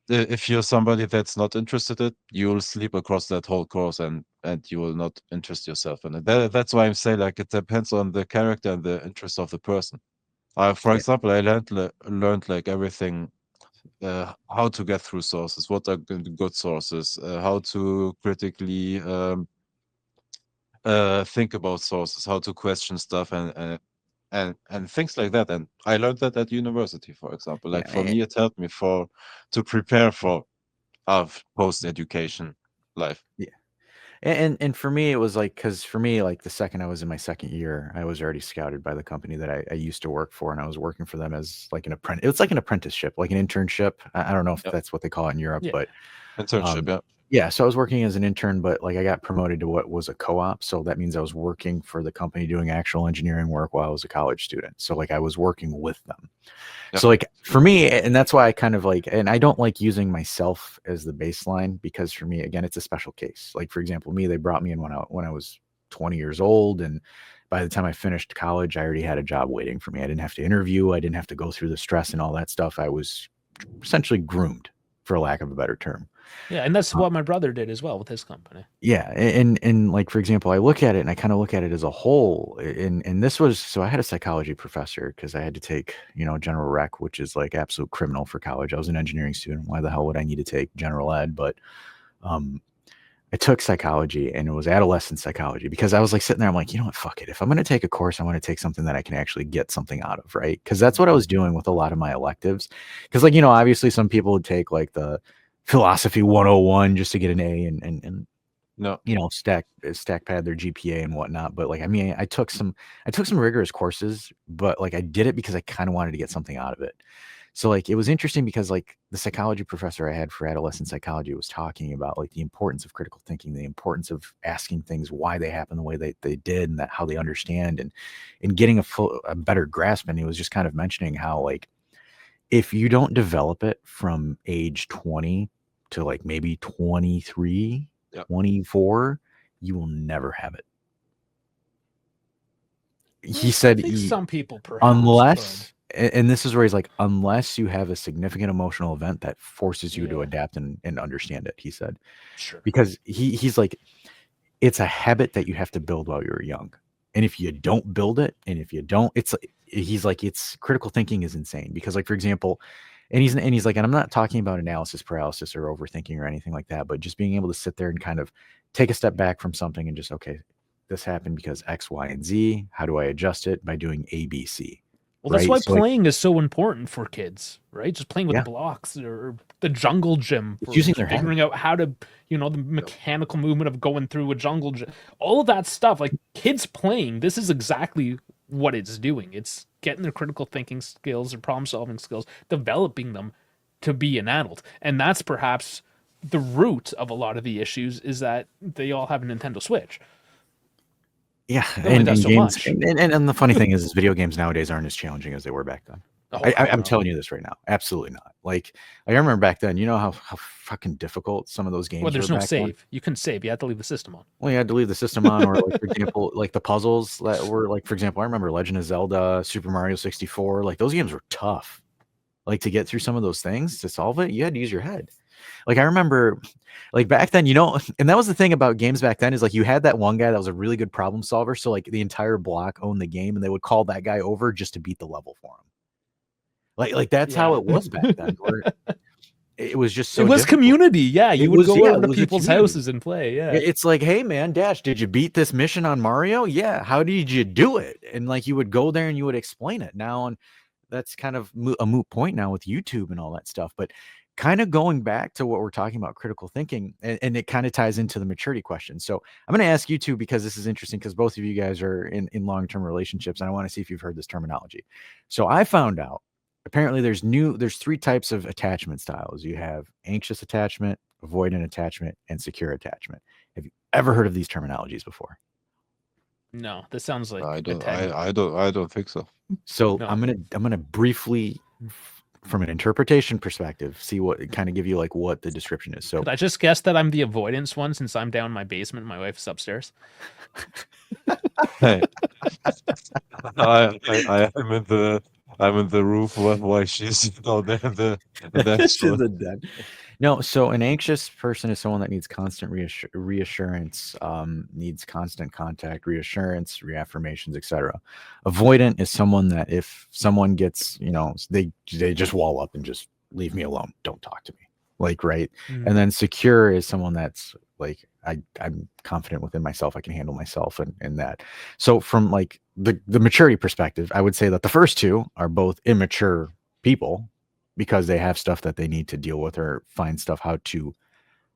If you're somebody that's not interested in it, you'll sleep across that whole course, and you will not interest yourself in it. That's why I'm saying, like, it depends on the character and the interest of the person. For yeah, example, I learned like everything, how to get through sources, what are good sources, how to critically think about sources, how to question stuff, and things like that. And I learned that at university, for example. Like, for yeah. me, it helped me to prepare for of post education life. Yeah. And for me, it was like, because for me, like the second I was in my second year, I was already scouted by the company that I used to work for, and I was working for them as like an apprentice. It was like an apprenticeship, like an internship. I don't know if Yep. that's what they call it in Europe, Yeah. but Internship, yeah. yeah. So I was working as an intern, but like I got promoted to what was a co-op. So that means I was working for the company doing actual engineering work while I was a college student. So like I was working with them. Yep. So like for me, and that's why I kind of like, and I don't like using myself as the baseline, because for me, again, it's a special case. Like for example, me, they brought me in when I was 20 years old, and by the time I finished college, I already had a job waiting for me. I didn't have to interview. I didn't have to go through the stress and all that stuff. I was essentially groomed, for lack of a better term. Yeah, and that's what my brother did as well with his company. Yeah, and like for example, I look at it and I kind of look at it as a whole. And this was, so I had a psychology professor because I had to take, general rec, which is like absolute criminal for college. I was an engineering student. Why the hell would I need to take general ed? But I took psychology, and it was adolescent psychology, because I was like sitting there, I'm like, you know what, fuck it. If I'm going to take a course, I want to take something that I can actually get something out of, right? Because that's what I was doing with a lot of my electives. Because like, obviously some people would take like the philosophy 101 just to get an A and No. stack pad their GPA and whatnot. But like, I mean, I took some rigorous courses, but like I did it because I kind of wanted to get something out of it. So like it was interesting because like the psychology professor I had for adolescent psychology was talking about like the importance of critical thinking, the importance of asking things why they happen the way they did, and that how they understand, and getting a better grasp. And he was just kind of mentioning how like if you don't develop it from age 20 to like maybe 23, Yep. 24, you will never have it. He I said think some people perhaps unless, and this is where he's like, unless you have a significant emotional event that forces you to Yeah. adapt and understand it, he said. Sure. Because he's like, it's a habit that you have to build while you're young. And if you don't build it, and if you don't, he's like, it's critical thinking is insane. Because like, for example, and he's like, and I'm not talking about analysis paralysis or overthinking or anything like that, but just being able to sit there and kind of take a step back from something and just, okay, this happened because X, Y, and Z. How do I adjust it? By doing A, B, C. Well, that's right? why So, like, playing is so important for kids, right? Just playing with Yeah. blocks or the jungle gym, It's for using their head. figuring out how to, the mechanical movement of going through a jungle gym, all of that stuff. Like kids playing, this is exactly what it's doing. It's getting their critical thinking skills, their problem solving skills, developing them to be an adult. And that's perhaps the root of a lot of the issues, is that they all have a Nintendo Switch. Yeah, only and does so games, much. and the funny thing is video games nowadays aren't as challenging as they were back then. Oh, I'm no. telling you this right now, absolutely not. Like I remember back then, you know how fucking difficult some of those games Well, there's were no back then? save. You couldn't save. You had to leave the system on. Well, you had to leave the system on, or like for example, like the puzzles that were like, for example, I remember Legend of Zelda, Super Mario 64, like those games were tough. Like to get through some of those things, to solve it, you had to use your head. Like I remember like back then, and that was the thing about games back then, is like you had that one guy that was a really good problem solver. So like the entire block owned the game, and they would call that guy over just to beat the level for him. Like that's how it was back then. Where it was just so it was difficult. community. Yeah, you It would was- go yeah, over it to was a people's community. houses and play. Yeah, It's like, hey man, Dash, did you beat this mission on Mario? Yeah. How did you do it? And like you would go there and you would explain it. Now, and that's kind of a moot point now with YouTube and all that stuff. But kind of going back to what we're talking about, critical thinking, and it kind of ties into the maturity question. So I'm going to ask you two, because this is interesting, because both of you guys are in long-term relationships, and I want to see if you've heard this terminology. So I found out apparently there's 3 types of attachment styles. You have anxious attachment, avoidant attachment, and secure attachment. Have you ever heard of these terminologies before? no, this sounds like I a don't. 10. I don't think so. So No. I'm gonna briefly, from an interpretation perspective, see what kind of give you like what the description is. So Could I just guess that I'm the avoidance one, since I'm down in my basement, my wife's upstairs? Hey, I'm in the roof while she's there in the next one. No, so an anxious person is someone that needs constant reassurance, needs constant contact, reassurance, reaffirmations, etc. Avoidant is someone that if someone gets, they just wall up and just leave me alone, don't talk to me, like, right? And then secure is someone that's like, I'm confident within myself, I can handle myself, and that. So from like the maturity perspective, I would say that the first two are both immature people, because they have stuff that they need to deal with or find stuff how to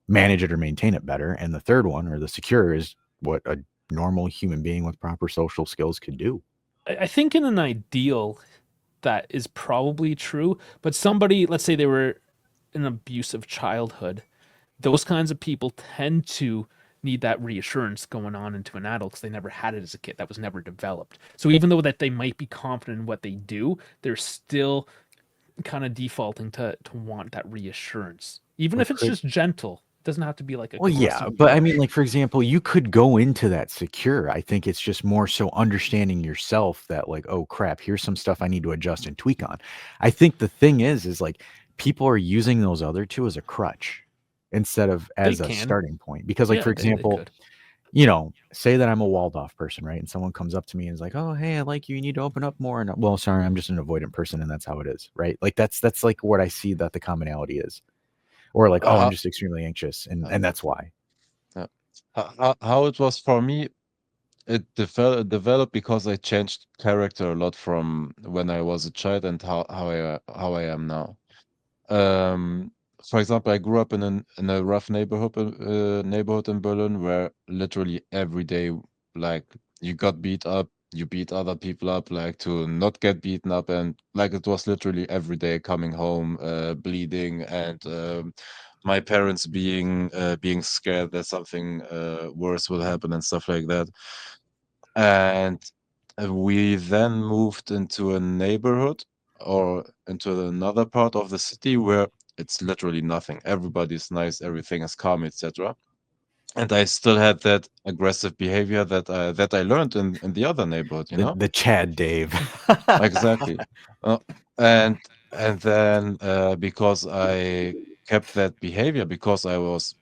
manage it or maintain it better. And the third one, or the secure, is what a normal human being with proper social skills could do. I think in an ideal, that is probably true. But somebody, let's say they were in an abusive childhood, those kinds of people tend to need that reassurance going on into an adult because they never had it as a kid. That was never developed. So even though that they might be confident in what they do, they're still kind of defaulting to want that reassurance, even Or if it's could just gentle. It doesn't have to be like Well, yeah, aggressive but I push. mean, like, for example, you could go into that secure. I think it's just more so understanding yourself that, like, oh crap, here's some stuff I need to adjust and tweak on. I think the thing is like people are using those other two as a crutch instead of They as a can, starting point. Because, like, yeah, for they example, could. say that I'm a walled off person, right? And someone comes up to me and is like, "Oh, hey, I like you. You need to open up more." And well, sorry, I'm just an avoidant person, and that's how it is, right? Like that's like what I see that the commonality is, or like, oh, I'm How, just extremely anxious, and uh, that's why. uh, how it was for me, it developed because I changed character a lot from when I was a child and how I am now. Um, for example, I grew up in a rough neighborhood in Berlin where literally every day, like you got beat up, you beat other people up, like to not get beaten up, and like it was literally every day coming home, bleeding, and my parents being scared that something worse will happen and stuff like that. And we then moved into a neighborhood or into another part of the city where it's literally nothing. Everybody's nice, everything is calm, etc. And I still had that aggressive behavior that I learned in the other neighborhood, you know? The Chad Dave. Exactly. Uh, and and then because I kept that behavior because I was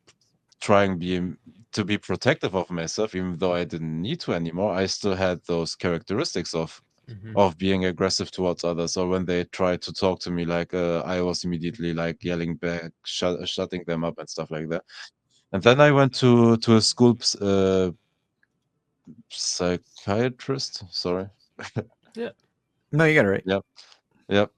trying being to be protective of myself, even though I didn't need to anymore, I still had those characteristics Hmm. of being aggressive towards others. So when they tried to talk to me, like I was immediately like yelling back, shutting them up and stuff like that. And then I went to a school psychiatrist. Sorry. Yeah. No, you got it right. Yep. Yep.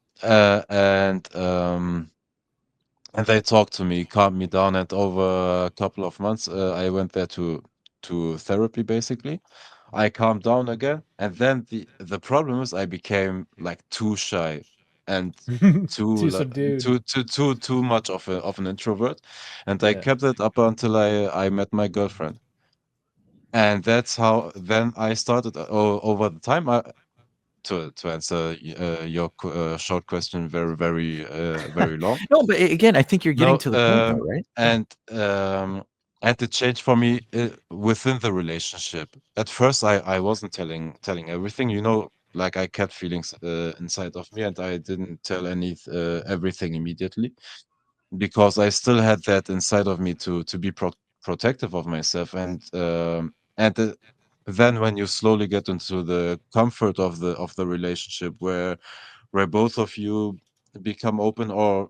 And they talked to me, calmed me down, and over a couple of months, I went there to therapy basically. I calmed down again, and then the problem is I became like too shy and too Too like subdued. too much of an introvert, and I Yeah. kept it up until I met my girlfriend, and that's how then I started over the time. To answer your short question very long. No, but again, I think you're getting No, to the point though, right? and it changed for me within the relationship. At first, I wasn't telling everything, you know, like I kept feelings inside of me, and I didn't tell everything immediately because I still had that inside of me to be protective of myself, and then when you slowly get into the comfort of the relationship where both of you become open or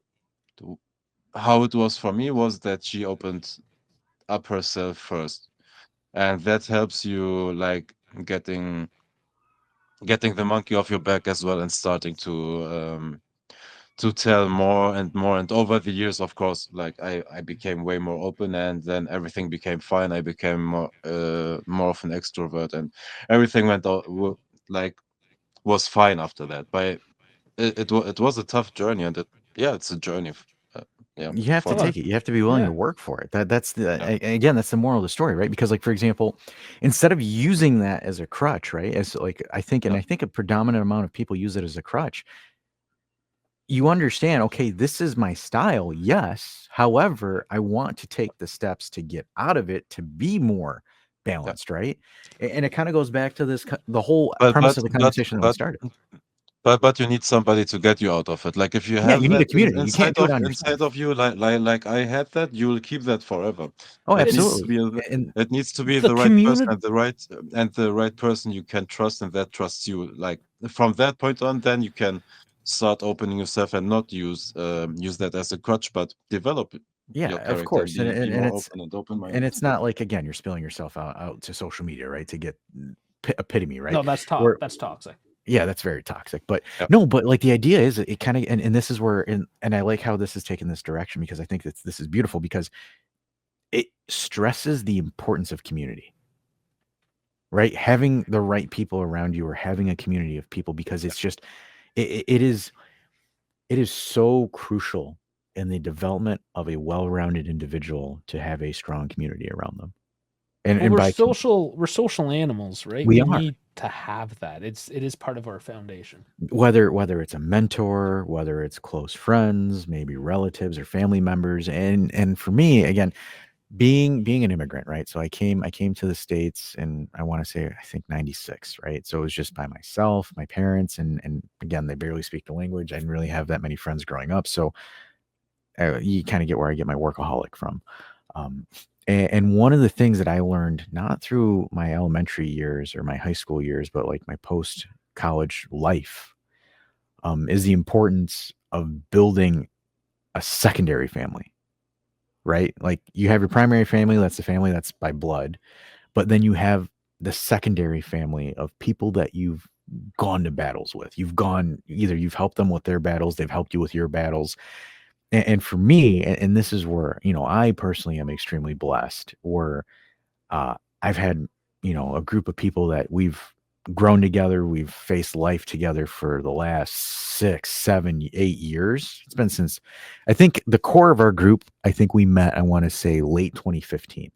how it was for me was that she opened up herself first, and that helps you like getting the monkey off your back as well and starting to tell more and more. And over the years, of course, like I became way more open, and then everything became fine. I became more of an extrovert, and everything like was fine after that. But it was a tough journey, and yeah, it's a journey. Uh, yeah, You have to for me. Oh, take it. You have to be willing yeah. to work for it. That's Yeah. again, that's the moral of the story, right? Because, like, for example, instead of using that as a crutch, right? As like Yeah. I think a predominant amount of people use it as a crutch. You understand, okay, this is my style, yes. However, I want to take the steps to get out of it to be more Yeah. balanced, right? And it kind of goes back to the whole But premise but of the but conversation when we but started. but you need somebody to get you out of it. Like if you Yeah, have you need a that community. You can't do it on inside yourself. of you, like I had that, you will keep that forever. Oh, It needs to It's absolutely. be And it needs to be the the right person community. and the right person you can trust and that trusts you. Like from that point on, then you can start opening yourself and not use that as a crutch, but develop yeah, your of character and course. be And more open and open minded. it's not like, again, you're spilling yourself out to social media, right? To get epitome, right? No, that's Or that's toxic. yeah, that's very toxic. But Yeah. no, but like the idea is it kind of, and this is where, and I like how this is taking this direction because I think that this is beautiful because it stresses the importance of community, right? Having the right people around you or having a community of people, because it's just, it is so crucial in the development of a well-rounded individual to have a strong community around them. And Well, and by we're social animals, right? we We are, need to have that. It is part of our foundation. whether it's a mentor, whether it's close friends, maybe relatives or family members. And for me, again, being an immigrant, right? So I came to the States, and I want to say, I think 96, right? So it was just by myself, my parents, and again, they barely speak the language. I didn't really have that many friends growing up. So you kind of get where I get my workaholic from. Um, and one of the things that I learned, not through my elementary years or my high school years, but like my post college life, is the importance of building a secondary family, right? Like you have your primary family, that's the family that's by blood, but then you have the secondary family of people that you've gone to battles with. Either you've helped them with their battles, they've helped you with your battles. And for me, and this is where, I personally am extremely blessed, where I've had, a group of people that we've grown together. We've faced life together for the last 6, 7, 8 years. It's been since, I think the core of our group, I think we met, I want to say late 2015.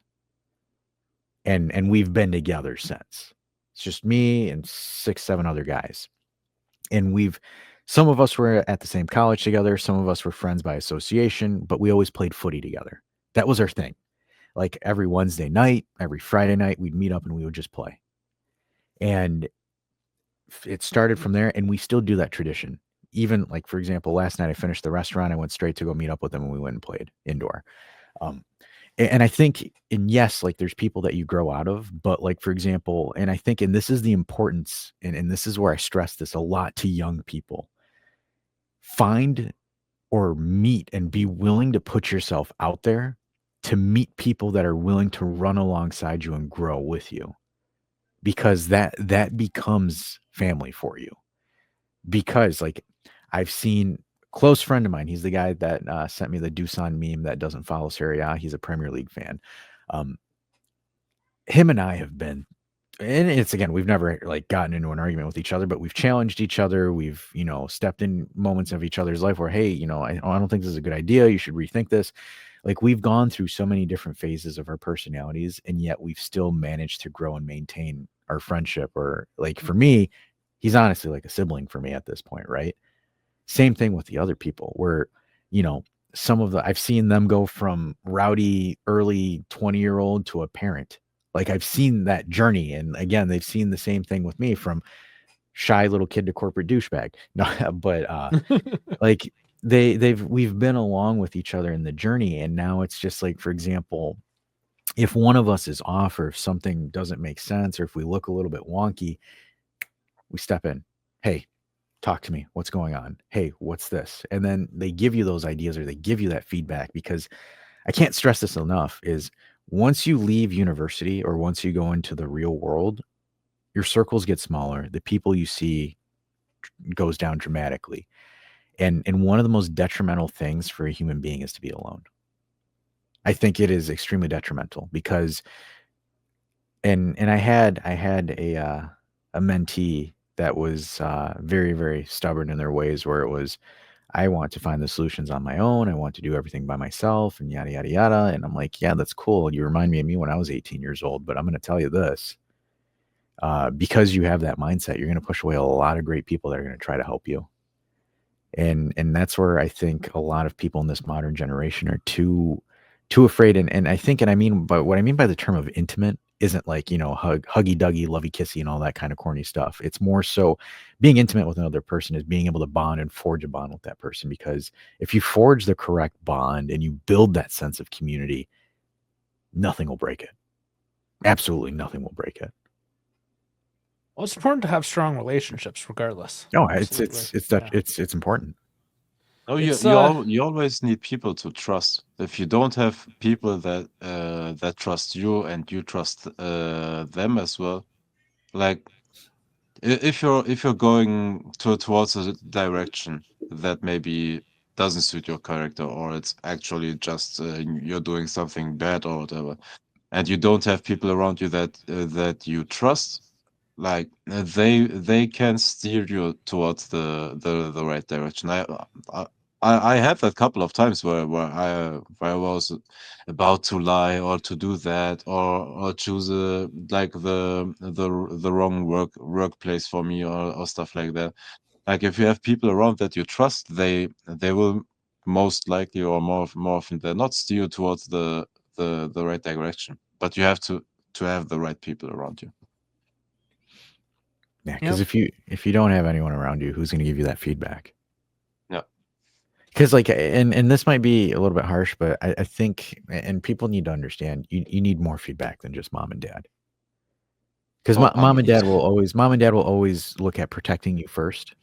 And we've been together since. It's just me and 6, 7 other guys. And some of us were at the same college together. Some of us were friends by association, but we always played footy together. That was our thing. Like every Wednesday night, every Friday night, we'd meet up and we would just play. And it started from there, and we still do that tradition. Even like, for example, last night I finished the restaurant. I went straight to go meet up with them, and we went and played indoor. And I think, and yes, like there's people that you grow out of, but like, for example, and I think, and this is the importance, and this is where I stress this a lot to young people, find or meet and be willing to put yourself out there to meet people that are willing to run alongside you and grow with you, because that becomes family for you. Because like I've seen close friend of mine, he's the guy that sent me the Doosan meme that doesn't follow Serie A. He's a Premier League fan. Him and I have been, and it's, again, we've never like gotten into an argument with each other, but we've challenged each other. We've, stepped in moments of each other's life where, hey, I don't think this is a good idea. You should rethink this. Like we've gone through so many different phases of our personalities, and yet we've still managed to grow and maintain our friendship. Or like for me, he's honestly like a sibling for me at this point, right? Same thing with the other people where, I've seen them go from rowdy early 20-year-old to a parent. Like I've seen that journey. And again, they've seen the same thing with me, from shy little kid to corporate douchebag. No, but like we've been along with each other in the journey. And now it's just like, for example, if one of us is off, or if something doesn't make sense, or if we look a little bit wonky, we step in. Hey, talk to me. What's going on? Hey, what's this? And then they give you those ideas, or they give you that feedback, because I can't stress this enough, is once you leave university or once you go into the real world, your circles get smaller. The people you see goes down dramatically. And one of the most detrimental things for a human being is to be alone. I think it is extremely detrimental, because and I had a mentee that was very, very stubborn in their ways, where it was, I want to find the solutions on my own. I want to do everything by myself, and yada, yada, yada. And I'm like, yeah, that's cool. You remind me of me when I was 18 years old, but I'm going to tell you this, because you have that mindset, you're going to push away a lot of great people that are going to try to help you. And that's where I think a lot of people in this modern generation are too afraid. And I think, and I mean, but what I mean by the term of intimate isn't like, huggy duggy, lovey kissy and all that kind of corny stuff. It's more so being intimate with another person is being able to bond and forge a bond with that person. Because if you forge the correct bond and you build that sense of community, nothing will break it. Absolutely nothing will break it. Well, it's important to have strong relationships, regardless. No, Absolutely. it's important. Oh, It's, you always need people to trust. If you don't have people that trust you and you trust them as well, like if you're going towards a direction that maybe doesn't suit your character, or it's actually just you're doing something bad or whatever, and you don't have people around you that you trust, like they can steer you towards the right direction. I I had that couple of times where I was about to lie or to do that or choose like the wrong workplace for me or stuff like that. Like if you have people around that you trust, they will most likely or more often than not steer you towards the right direction. But you have to have the right people around you. Yeah, because if you don't have anyone around you, who's going to give you that feedback? Yeah. Because like, and this might be a little bit harsh, but I think, and people need to understand, you need more feedback than just mom and dad. Because Oh, mom and dad 100%. will always look at protecting you first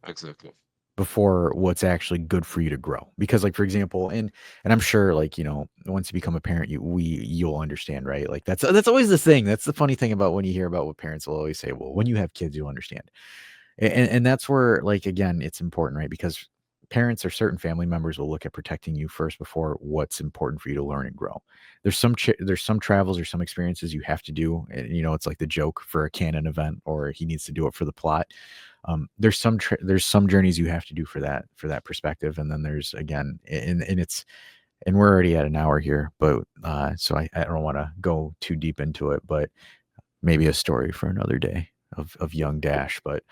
Exactly. before what's actually good for you to grow. Because like, for example, and I'm sure like, you know, once you become a parent, you'll understand, right? Like that's always the thing. That's the funny thing about when you hear about what parents will always say, well, when you have kids, you'll understand. And that's where, like, again, it's important, right? Because parents or certain family members will look at protecting you first before what's important for you to learn and grow. There's some travels or some experiences you have to do, and you know it's like the joke for a canon event, or he needs to do it for the plot. There's some journeys you have to do for that perspective, and then there's again, and it's, and we're already at an hour here, but so I don't want to go too deep into it, but maybe a story for another day of young Dash, but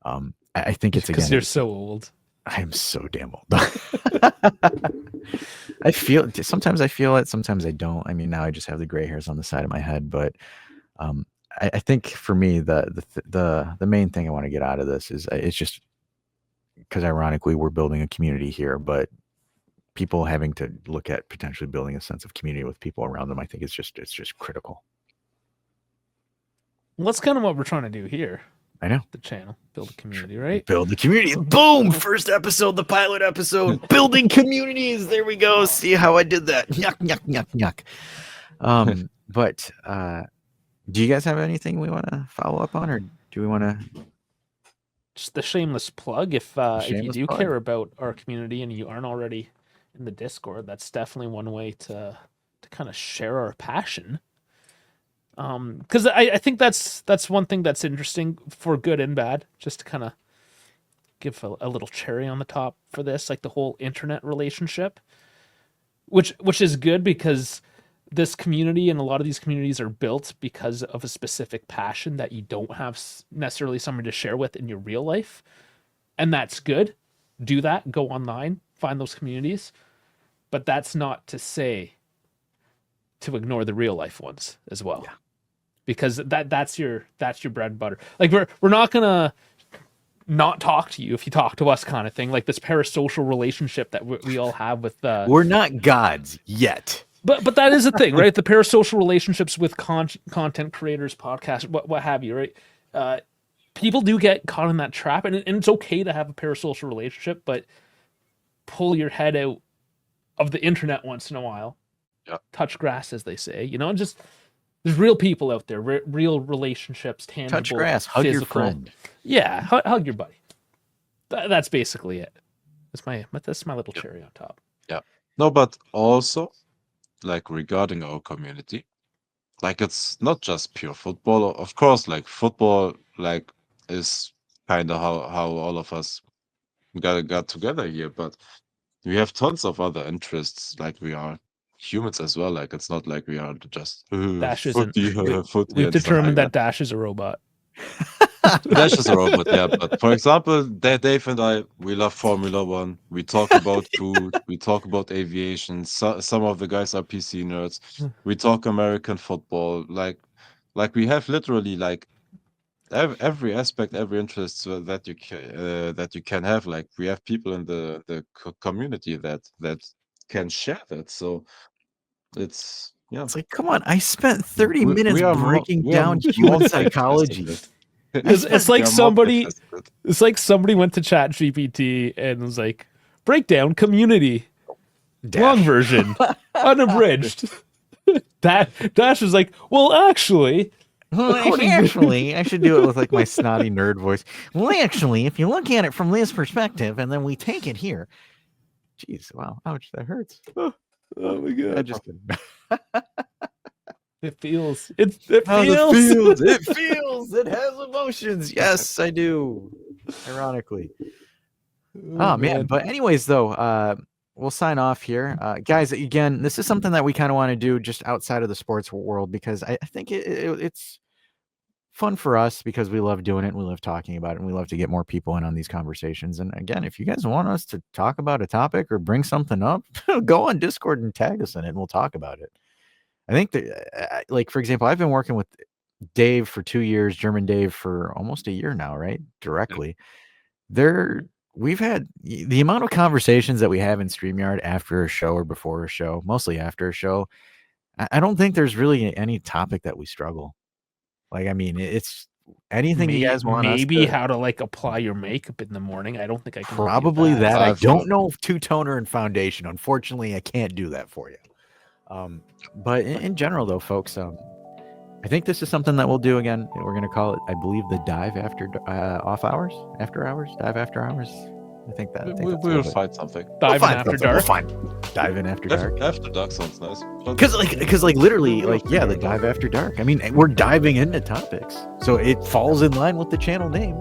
I think it's, because again, you're so old. I am so damn old. Sometimes I feel it, sometimes I don't. I mean, now I just have the gray hairs on the side of my head, but I think for me, the main thing I want to get out of this is it's just because ironically we're building a community here, but people having to look at potentially building a sense of community with people around them, I think it's just critical. Well, that's kind of what we're trying to do here. I know. The channel, build a community, right? Build the community. Boom! First episode, the pilot episode, building communities. There we go. See how I did that? Yuck, yuck, yuck, yuck. But do you guys have anything we want to follow up on, or do we want to? Just the shameless plug. If you do care about our community and you aren't already in the Discord, that's definitely one way to kind of share our passion. Because I think that's one thing that's interesting for good and bad, just to kind of give a little cherry on the top for this, like the whole internet relationship, which is good because this community and a lot of these communities are built because of a specific passion that you don't have necessarily someone to share with in your real life, and that's good. Do that, go online, find those communities, but that's not to say to ignore the real life ones as well. Yeah. Because that's your bread and butter. Like we're not gonna not talk to you if you talk to us, kind of thing. Like this parasocial relationship that we all have with. We're not gods yet. But that is a thing, right? The parasocial relationships with content creators, podcasts, what have you, right? People do get caught in that trap, and it's okay to have a parasocial relationship, but pull your head out of the internet once in a while. Yeah. Touch grass, as they say, you know, and just. There's real people out there, real relationships, tangible. Touch grass, hug physical. Your friend. Yeah, hug your buddy. That's basically it. That's my little cherry on top. Yeah. No, but also, like regarding our community, like it's not just pure football. Of course, like football, like is kind of how all of us got together here, but we have tons of other interests. Like we are humans as well. Like it's not like we are just Dash isn't. footy We've and determined stuff like that Dash is a robot. Dash is a robot, yeah. But for example, Dave and I, we love Formula One. We talk about food. We talk about aviation. Some of the guys are PC nerds. We talk American football. Like we have literally like every aspect, every interest that you can have. Like we have people in the community that can share that. So it's It's like, come on! I spent 30 minutes we are breaking down human psychology. It's like somebody went to ChatGPT and was like, breakdown community, long version, unabridged. Dash was like, well, actually. Actually, I should do it with like my snotty nerd voice. Well, actually, if you look at it from this perspective, and then we take it here. Jeez, wow, ouch, that hurts. Oh, my I'm just kidding. It feels. It feels. feels. It feels. It has emotions. Yes, I do. Ironically. Oh man. But anyways, though, we'll sign off here, guys. Again, this is something that we kind of want to do just outside of the sports world because I think it's fun for us because we love doing it and we love talking about it and we love to get more people in on these conversations. And again, if you guys want us to talk about a topic or bring something up, go on Discord and tag us in it and we'll talk about it. I think that, like, for example, I've been working with Dave for 2 years, German Dave for almost a year now, right? Directly. We've had the amount of conversations that we have in StreamYard after a show or before a show, mostly after a show. I don't think there's really any topic that we struggle. Like, I mean, it's anything you guys want us maybe to, how to like apply your makeup in the morning. I don't think I can. probably that. I I've don't know two-toner and foundation. Unfortunately, I can't do that for you. But in general, though, folks, I think this is something that we'll do again. We're going to call it, I believe, the dive after after hours. I think that. We'll find something. Dive in after dark. We'll find dive in after dark. After dark sounds nice. Because literally, yeah, the dive after dark. I mean, we're diving into topics, so it falls in line with the channel name.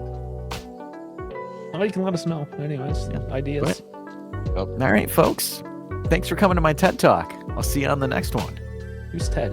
Oh, you can let us know. Anyways, ideas. All right, folks. Thanks for coming to my TED Talk. I'll see you on the next one. Who's Ted?